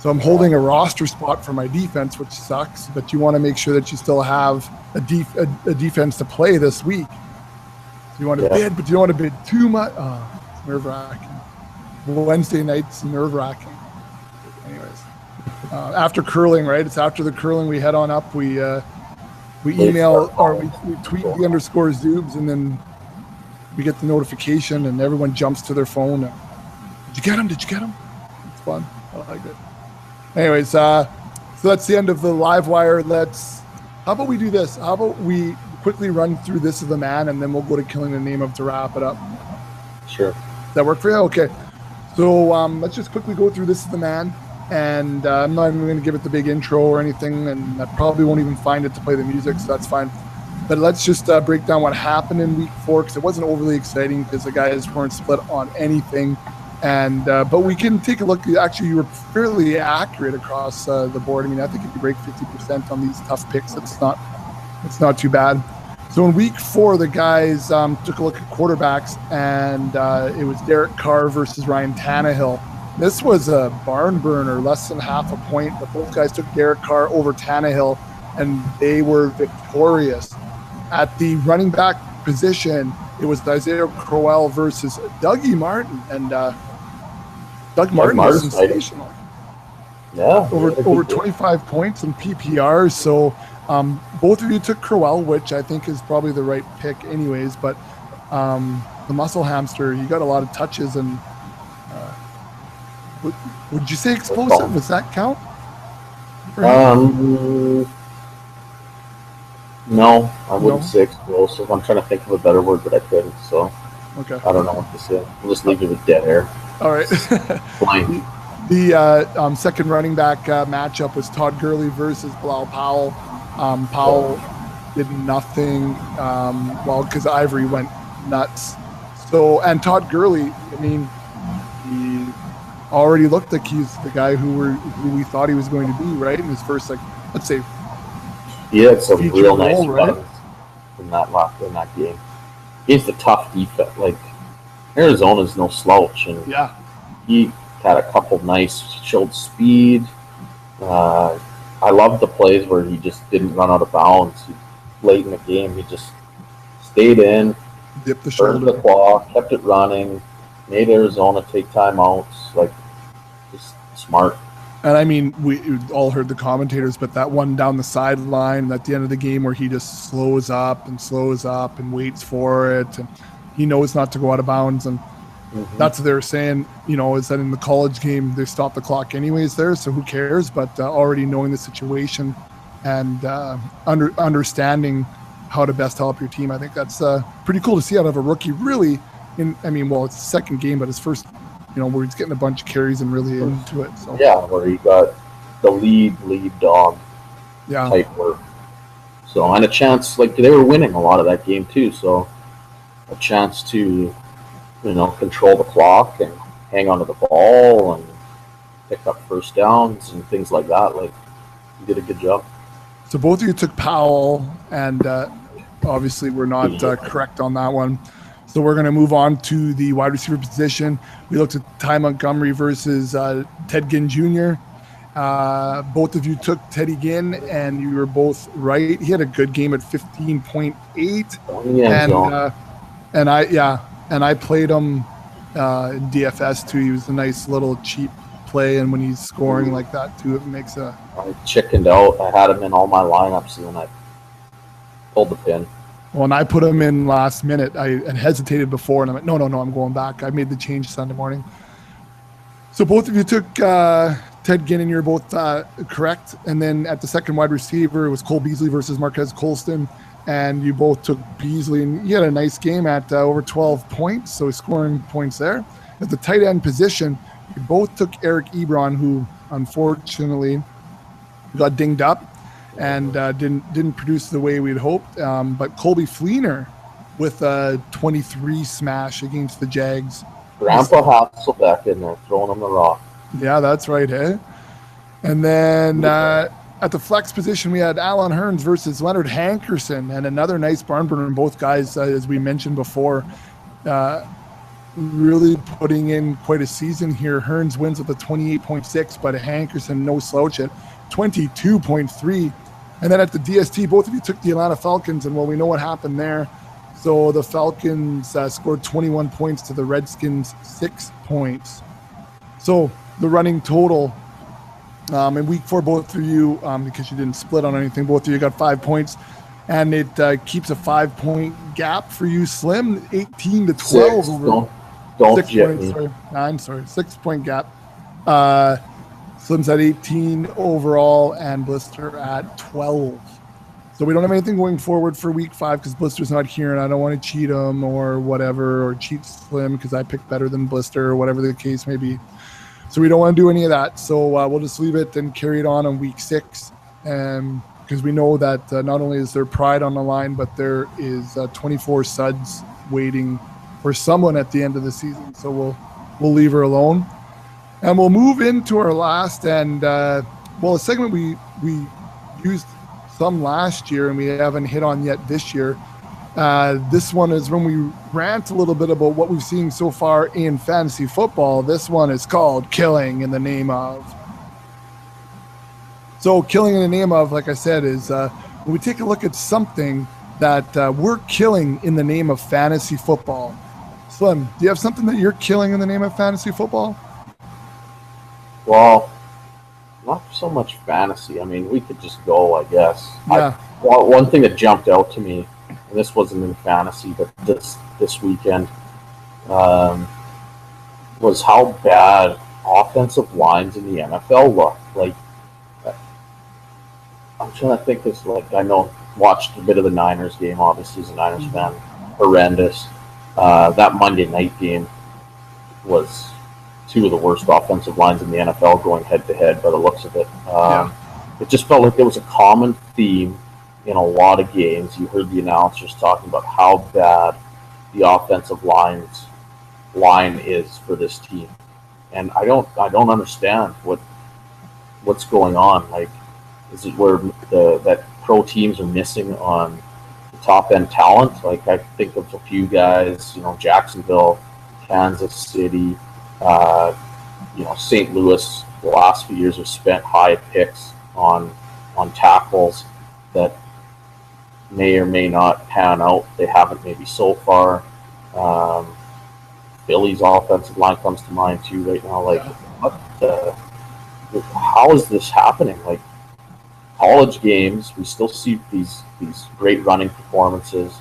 [SPEAKER 1] so I'm holding a roster spot for my defense, which sucks, but you want to make sure that you still have a defense to play this week. So you want to bid, but you don't want to bid too much. nerve-wracking. Wednesday nights, nerve-wracking. Anyways, after curling, right? It's after the curling we head on up. We email or we tweet the _Zoobs, and then we get the notification, and everyone jumps to their phone. And, Did you get him? It's fun. I like it. Anyways, so that's the end of the live wire. How about we do this? How about we quickly run through This Is the Man, and then we'll go to Killing the Name of to wrap it up.
[SPEAKER 2] Sure.
[SPEAKER 1] Does that work for you? Okay. So let's just quickly go through This Is the Man. And I'm not even going to give it the big intro or anything, and I probably won't even find it to play the music, so that's fine. But let's just break down what happened in week 4, because it wasn't overly exciting because the guys weren't split on anything. And but we can take a look. Actually, you were fairly accurate across the board. I mean, I think if you break 50% on these tough picks, it's not too bad. So in week 4, the guys took a look at quarterbacks, and it was Derek Carr versus Ryan Tannehill. This was a barn burner, less than half a point, but both guys took Derek Carr over Tannehill, and they were victorious. At the running back position, it was Isaiah Crowell versus Dougie Martin, and Doug Martin was sensational.
[SPEAKER 2] Yeah,
[SPEAKER 1] over 25 points in PPR. So both of you took Crowell, which I think is probably the right pick, anyways. But the muscle hamster, he got a lot of touches, and would you say explosive? Does that count?
[SPEAKER 2] No, I wouldn't say explosive. I'm trying to think of a better word, but I couldn't. So
[SPEAKER 1] okay,
[SPEAKER 2] I don't know what to say. We'll just leave it with dead air.
[SPEAKER 1] All right. The second running back matchup was Todd Gurley versus Bilal Powell. Powell did nothing, because Ivory went nuts. So, and Todd Gurley, I mean, he already looked like he's the guy who we thought he was going to be, right? In his first, let's say,
[SPEAKER 2] he had some real nice
[SPEAKER 1] role, right?
[SPEAKER 2] runs in that game. He's the tough defense. Like, Arizona's no slouch, and he had a couple showed speed. I loved the plays where he just didn't run out of bounds. Late in the game, he just stayed in,
[SPEAKER 1] dipped the shoulder,
[SPEAKER 2] burned the clock, kept it running, made Arizona take timeouts. Like, just smart.
[SPEAKER 1] And I mean, we all heard the commentators, but that one down the sideline at the end of the game where he just slows up and waits for it, and he knows not to go out of bounds. And that's what they were saying, is that in the college game, they stop the clock anyways there, so who cares? But already knowing the situation and understanding how to best help your team, I think that's pretty cool to see out of a rookie, really. It's the second game, but his first, where he's getting a bunch of carries and really into it. So.
[SPEAKER 2] Yeah, where he got the lead dog type work. So, and a chance, they were winning a lot of that game too, so a chance to, control the clock and hang onto the ball and pick up first downs and things like that. He did a good job.
[SPEAKER 1] So both of you took Powell, and obviously we're not correct on that one. So we're going to move on to the wide receiver position. We looked at Ty Montgomery versus Ted Ginn Jr. Both of you took Teddy Ginn, and you were both right. He had a good game at 15.8, and I played him in DFS too. He was a nice little cheap play, and when he's scoring like that too, it makes a.
[SPEAKER 2] I chickened out. I had him in all my lineups, and then I pulled the pin.
[SPEAKER 1] When I put him in last minute, I had hesitated before, and I'm like, no, I'm going back. I made the change Sunday morning. So both of you took Ted Ginn, and you're both correct. And then at the second wide receiver, it was Cole Beasley versus Marquez Colston, and you both took Beasley, and he had a nice game at over 12 points, so he's scoring points there. At the tight end position, you both took Eric Ebron, who unfortunately got dinged up and didn't produce the way we'd hoped. But Colby Fleener with a 23 smash against the Jags.
[SPEAKER 2] Grandpa Hasselbeck in there throwing him the rock.
[SPEAKER 1] Yeah, that's right, eh? And then at the flex position, we had Alan Hearns versus Leonard Hankerson, and another nice barn burner. And both guys, as we mentioned before, really putting in quite a season here. Hearns wins with a 28.6, but Hankerson no slouch at 22.3. And then at the DST, both of you took the Atlanta Falcons, and we know what happened there. So the Falcons scored 21 points to the Redskins 6 points. So the running total in week 4, both of you, because you didn't split on anything, both of you got 5 points, and it keeps a 5-point gap for you, Slim, 18 to 12 over.
[SPEAKER 2] Don't
[SPEAKER 1] 6 points, sorry. 9, sorry, 6-point gap. Slim's at 18 overall, and Blister at 12. So we don't have anything going forward for week 5 because Blister's not here, and I don't want to cheat him or whatever, or cheat Slim because I picked better than Blister or whatever the case may be. So we don't want to do any of that. So we'll just leave it and carry it on week 6, because we know that not only is there pride on the line, but there is 24 suds waiting for someone at the end of the season. So we'll leave her alone, and we'll move into our last and a segment we used some last year and we haven't hit on yet this year. This one is when we rant a little bit about what we've seen so far in fantasy football. This one is called Killing in the Name of. So killing in the name of, like I said, is when we take a look at something that we're killing in the name of fantasy football. Slim, do you have something that you're killing in the name of fantasy football?
[SPEAKER 2] Well, not so much fantasy. I mean, we could just go, I guess.
[SPEAKER 1] Yeah.
[SPEAKER 2] One thing that jumped out to me, and this wasn't in fantasy, but this weekend, was how bad offensive lines in the NFL look. Like, I'm trying to think this, like, I know, watched a bit of the Niners game, obviously, as a Niners fan. Horrendous. That Monday night game was 2 of the worst offensive lines in the NFL going head-to-head by the looks of it. It just felt like there was a common theme in a lot of games. You heard the announcers talking about how bad the offensive line is for this team. And I don't understand what's going on. Like, is it where that pro teams are missing on the top-end talent? Like, I think of a few guys, Jacksonville, Kansas City, St. Louis, the last few years have spent high picks on tackles that may or may not pan out. They haven't maybe so far. Philly's offensive line comes to mind too right now. Like, how is this happening? Like, college games, we still see these great running performances.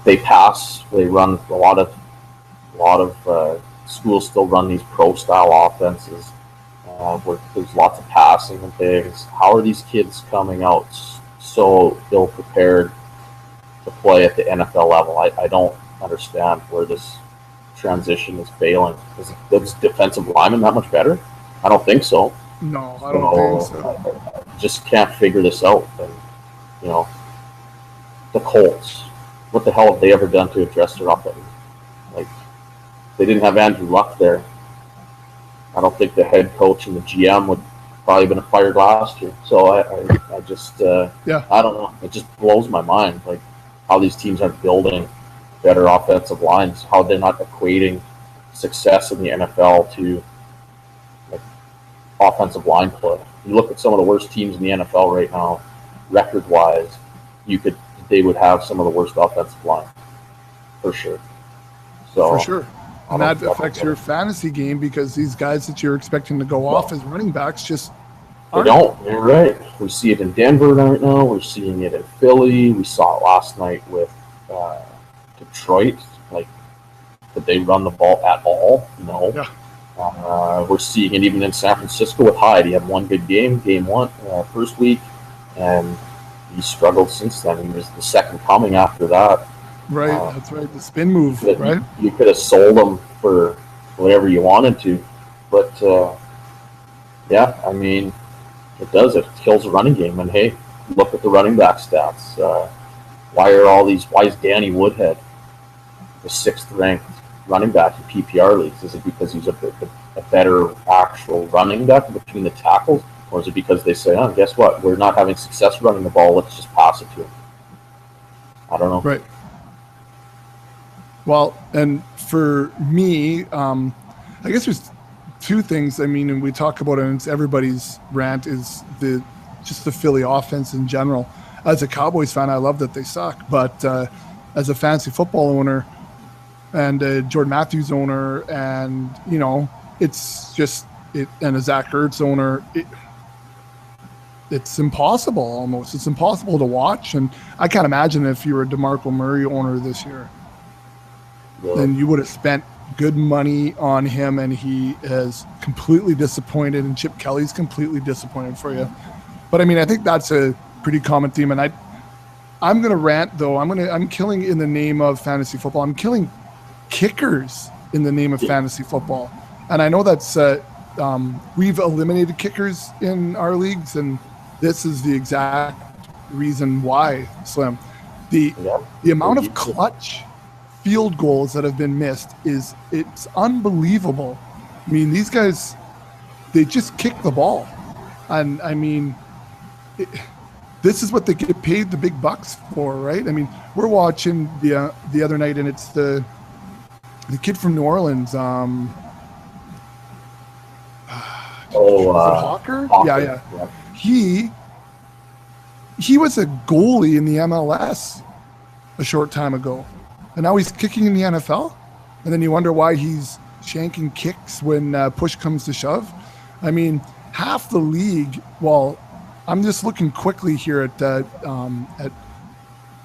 [SPEAKER 2] They pass, they run a lot of schools still run these pro style offenses where there's lots of passing and things. How are these kids coming out so ill prepared to play at the NFL level? I don't understand where this transition is failing. Is defensive lineman that much better? I don't think so.
[SPEAKER 1] No, I don't think so.
[SPEAKER 2] I just can't figure this out. And the Colts, what the hell have they ever done to address their offense? Like, they didn't have Andrew Luck there. I don't think the head coach and the GM would probably been fired last year. So I just I don't know. It just blows my mind, like, how these teams are building better offensive lines, how they're not equating success in the NFL to like offensive line play. You look at some of the worst teams in the NFL right now, record-wise, they would have some of the worst offensive line, for sure. So,
[SPEAKER 1] for sure. And that affects your fantasy game because these guys that you're expecting to go off as running backs just
[SPEAKER 2] aren't. They don't. You're right. We see it in Denver right now. We're seeing it in Philly. We saw it last night with Detroit. Like, did they run the ball at all? No. Yeah. We're seeing it even in San Francisco with Hyde. He had one good game, game 1, first week, and he struggled since then. He was the second coming after that.
[SPEAKER 1] Right, that's right. The spin move, right?
[SPEAKER 2] You could have sold him for whatever you wanted to, but I mean, it does. It kills the running game. And hey, look at the running back stats. Why is Danny Woodhead the 6th ranked running back in PPR leagues? Is it because he's a better actual running back between the tackles, or is it because they say, oh, guess what? We're not having success running the ball. Let's just pass it to him. I don't know.
[SPEAKER 1] Right. Well, and for me, I guess there's 2 things. I mean, and we talk about it, and it's everybody's rant is the Philly offense in general. as a Cowboys fan, I love that they suck. But as a fantasy football owner and a Jordan Matthews owner, and it's just and a Zach Ertz owner, it's impossible almost. It's impossible to watch. And I can't imagine if you were a DeMarco Murray owner this year, then you would have spent good money on him, and he is completely disappointed, and Chip Kelly's completely disappointed for you. But I mean, I think that's a pretty common theme. And I'm going to rant though. I'm killing in the name of fantasy football. I'm killing kickers in the name of fantasy football. And I know that's, we've eliminated kickers in our leagues, and this is the exact reason why, Slim. The amount of clutch field goals that have been missed it's unbelievable. I mean, these guys, they just kick the ball. And I mean, this is what they get paid the big bucks for, right? I mean, we're watching the other night, and it's the kid from New Orleans, Hawker? Yeah. He was a goalie in the MLS a short time ago, and now he's kicking in the NFL. And then you wonder why he's shanking kicks when push comes to shove. I mean, half the league. Well, I'm just looking quickly here at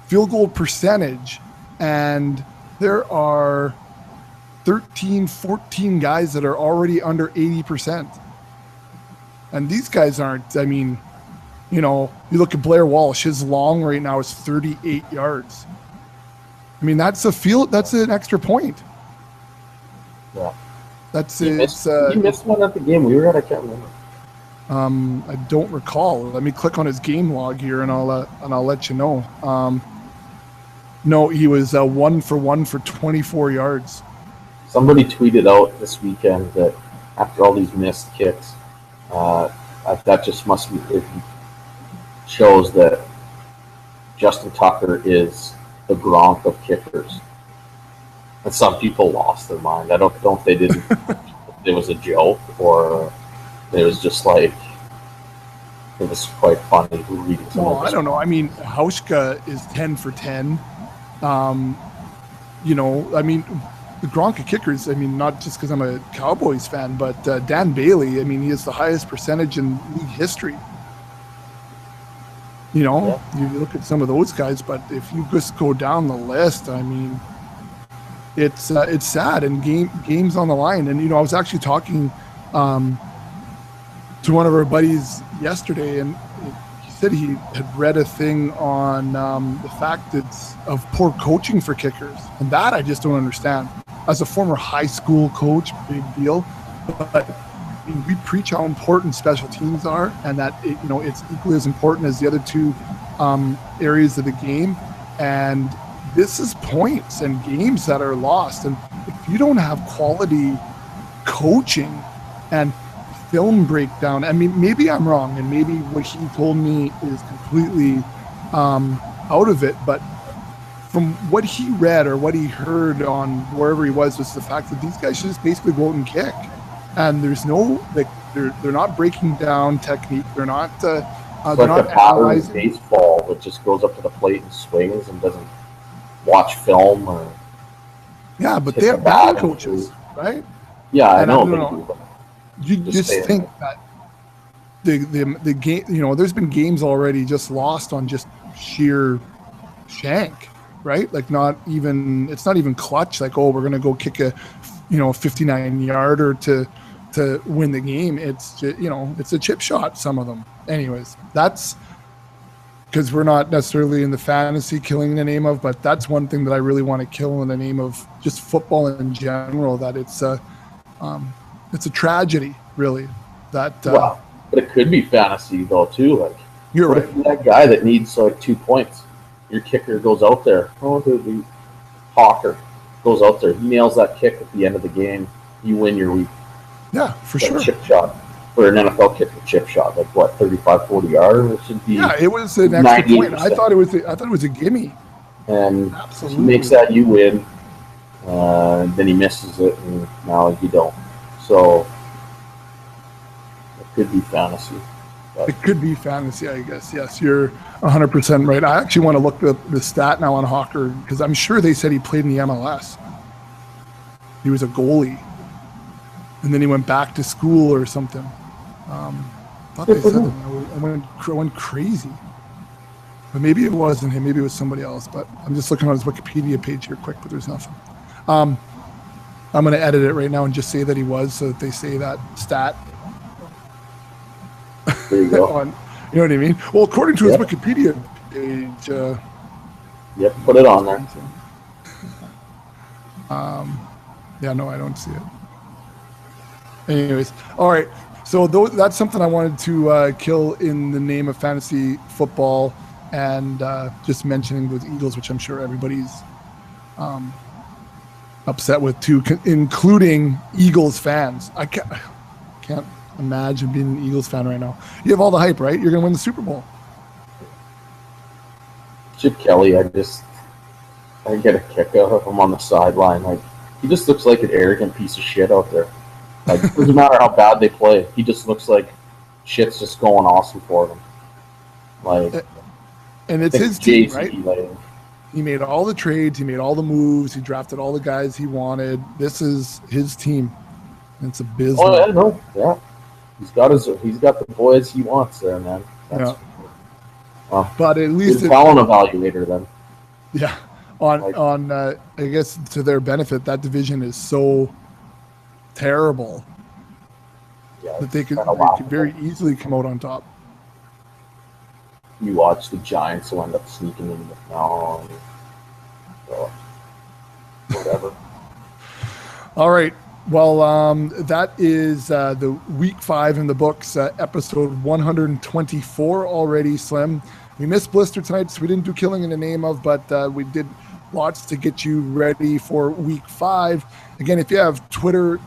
[SPEAKER 1] field goal percentage, and there are 13, 14 guys that are already under 80%. And these guys aren't, I mean, you look at Blair Walsh, his long right now is 38 yards. I mean, that's an extra point.
[SPEAKER 2] Yeah.
[SPEAKER 1] You
[SPEAKER 2] missed one at the game we were at, I can't remember.
[SPEAKER 1] I don't recall. Let me click on his game log here, and I'll let you know. No, he was 1 for 1 for 24 yards.
[SPEAKER 2] Somebody tweeted out this weekend that after all these missed kicks, that just must be, it shows that Justin Tucker is the Gronk of kickers. And some people lost their mind. I don't know if they didn't. It was a joke, or it was just like, it was quite funny reading some of this.
[SPEAKER 1] I don't know. I mean, Hauschka is 10 for 10. I mean, the Gronk of kickers, I mean, not just because I'm a Cowboys fan, but Dan Bailey, I mean, he has the highest percentage in league history. You look at some of those guys, but if you just go down the list, I mean, it's sad, and games on the line. And I was actually talking to one of our buddies yesterday, and he said he had read a thing on the fact of poor coaching for kickers, and that I just don't understand. As a former high school coach, big deal, but I mean, we preach how important special teams are, and that it's equally as important as the other two areas of the game. And this is points and games that are lost. And if you don't have quality coaching and film breakdown, I mean, maybe I'm wrong, and maybe what he told me is completely out of it, but from what he read or what he heard on wherever he was the fact that these guys should just basically go out and kick. And there's no, they're not breaking down technique. They're not, they're not
[SPEAKER 2] analyzing baseball that just goes up to the plate and swings and doesn't watch film or.
[SPEAKER 1] Yeah, but they have bad coaches, right?
[SPEAKER 2] Yeah, I know.
[SPEAKER 1] You just think that the game, there's been games already just lost on just sheer shank, right? Like it's not even clutch. Like, oh, we're going to go kick a, 59-yarder to win the game. It's just, it's a chip shot, some of them. Anyways, that's because we're not necessarily in the fantasy killing in the name of, but that's one thing that I really want to kill in the name of just football in general, that it's a tragedy, really. But
[SPEAKER 2] it could be fantasy though too. Like,
[SPEAKER 1] you're right.
[SPEAKER 2] If that guy that needs 2 points, your kicker goes out there. The Hawker goes out there. He nails that kick at the end of the game. You win your week.
[SPEAKER 1] Yeah, for sure.
[SPEAKER 2] Chip shot for an NFL kicker, chip shot, like what, 35, 40 yards? It should be.
[SPEAKER 1] Yeah, it was an extra point. I thought it was a gimme.
[SPEAKER 2] And
[SPEAKER 1] absolutely,
[SPEAKER 2] he makes that, you win. Then he misses it, and now you don't. So it could be fantasy.
[SPEAKER 1] It could be fantasy, I guess. Yes, you're 100% right. I actually want to look up the stat now on Hawker because I'm sure they said he played in the MLS. He was a goalie, and then he went back to school or something. Thought they said that. I went crazy. But maybe it wasn't him. Maybe it was somebody else. But I'm just looking on his Wikipedia page here quick, but there's nothing. I'm going to edit it right now and just say that he was, so that they say that stat.
[SPEAKER 2] There you go.
[SPEAKER 1] You know what I mean? Well, according to his Wikipedia page.
[SPEAKER 2] Yep, put it on there.
[SPEAKER 1] Yeah, no, I don't see it. Anyways, all right. So that's something I wanted to kill in the name of fantasy football, and just mentioning those Eagles, which I'm sure everybody's upset with too, including Eagles fans. I can't imagine being an Eagles fan right now. You have all the hype, right? You're going to win the Super Bowl.
[SPEAKER 2] Chip Kelly, I get a kick out of him on the sideline. Like, he just looks like an arrogant piece of shit out there. Like, it doesn't matter how bad they play. He just looks like shit's just going awesome for them. Like,
[SPEAKER 1] and it's his team,
[SPEAKER 2] JC,
[SPEAKER 1] right?
[SPEAKER 2] Like,
[SPEAKER 1] he made all the trades. He made all the moves. He drafted all the guys he wanted. This is his team. It's abysmal.
[SPEAKER 2] Oh, yeah, no, yeah. He's got the boys he wants there, man.
[SPEAKER 1] Yeah. But at least
[SPEAKER 2] he's a talent evaluator then.
[SPEAKER 1] Yeah. I guess to their benefit, that division is so terrible that they could very easily come out on top.
[SPEAKER 2] You watch the Giants will end up sneaking into the final. So, whatever.
[SPEAKER 1] All right. Well, that is the week 5 in the books, episode 124 already, Slim. We missed Blister tonight, so we didn't do Killing in the Name of, but we did lots to get you ready for week 5. Again, if you have if you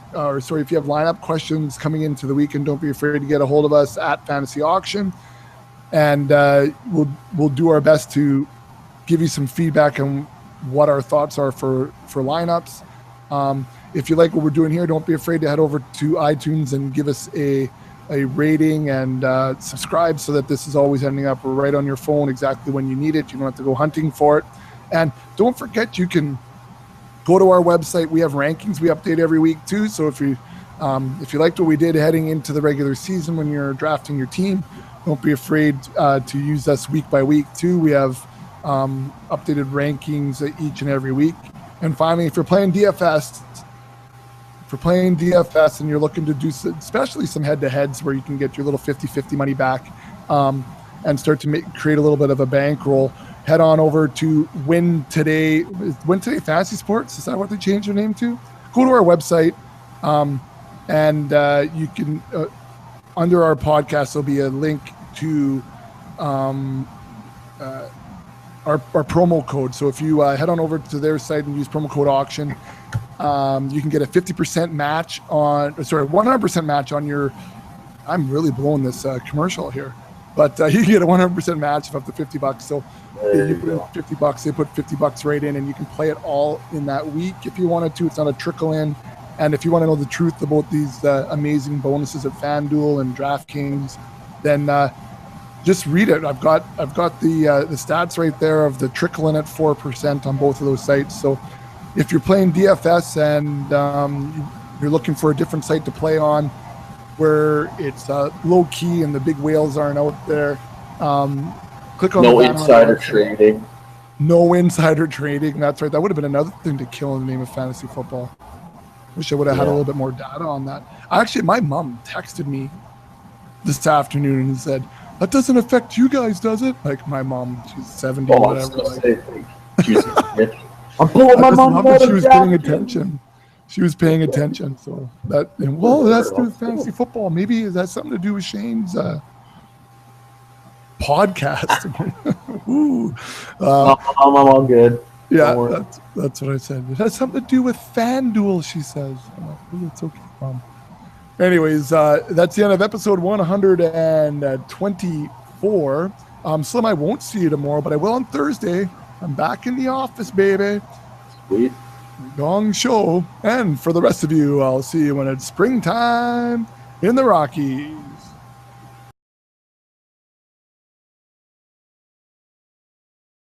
[SPEAKER 1] have lineup questions coming into the weekend, don't be afraid to get a hold of us at Fantasy Auction. And we'll do our best to give you some feedback on what our thoughts are for lineups. If you like what we're doing here, don't be afraid to head over to iTunes and give us a rating and subscribe so that this is always ending up right on your phone exactly when you need it. You don't have to go hunting for it. And don't forget, you can go to our website. We have rankings we update every week too. So if you liked what we did heading into the regular season when you're drafting your team, don't be afraid to use us week by week too. We have updated rankings each and every week. And finally, if you're playing DFS and you're looking to do especially some head-to-heads where you can get your little 50-50 money back and start to create a little bit of a bankroll, head on over to Win Today Fantasy Sports. Is that what they changed their name to? Go to our website and you can under our podcast there'll be a link to our promo code. So if you head on over to their site and use promo code auction, you can get a 50% match 100% match on your, I'm really blowing this commercial here, but you can get a 100% match of up to $50. So you put in $50, they put $50 right in, and you can play it all in that week if you wanted to. It's not a trickle in. And if you want to know the truth about these amazing bonuses at FanDuel and DraftKings, then just read it. I've got the stats right there of the trickle in at 4% on both of those sites. So if you're playing DFS and you're looking for a different site to play on where it's low key and the big whales aren't out there, click on
[SPEAKER 2] no insider trading.
[SPEAKER 1] No insider trading. That's right. That would have been another thing to kill in the name of fantasy football. Wish I would have had a little bit more data on that. Actually, my mom texted me this afternoon and said, "That doesn't affect you guys, does it?" Like, my mom, she's 70, whatever.
[SPEAKER 2] I'm pulling my mom out of
[SPEAKER 1] she was paying attention. She was paying attention. So that's to do with fantasy football. Maybe that's something to do with Shane's podcast. Ooh.
[SPEAKER 2] I'm all good.
[SPEAKER 1] Yeah, that's what I said. It has something to do with FanDuel, she says. It's okay, Mom. Anyways, that's the end of episode 124. Slim, I won't see you tomorrow, but I will on Thursday. I'm back in the office, baby.
[SPEAKER 2] Sweet.
[SPEAKER 1] Gong show. And for the rest of you, I'll see you when it's springtime in the Rockies.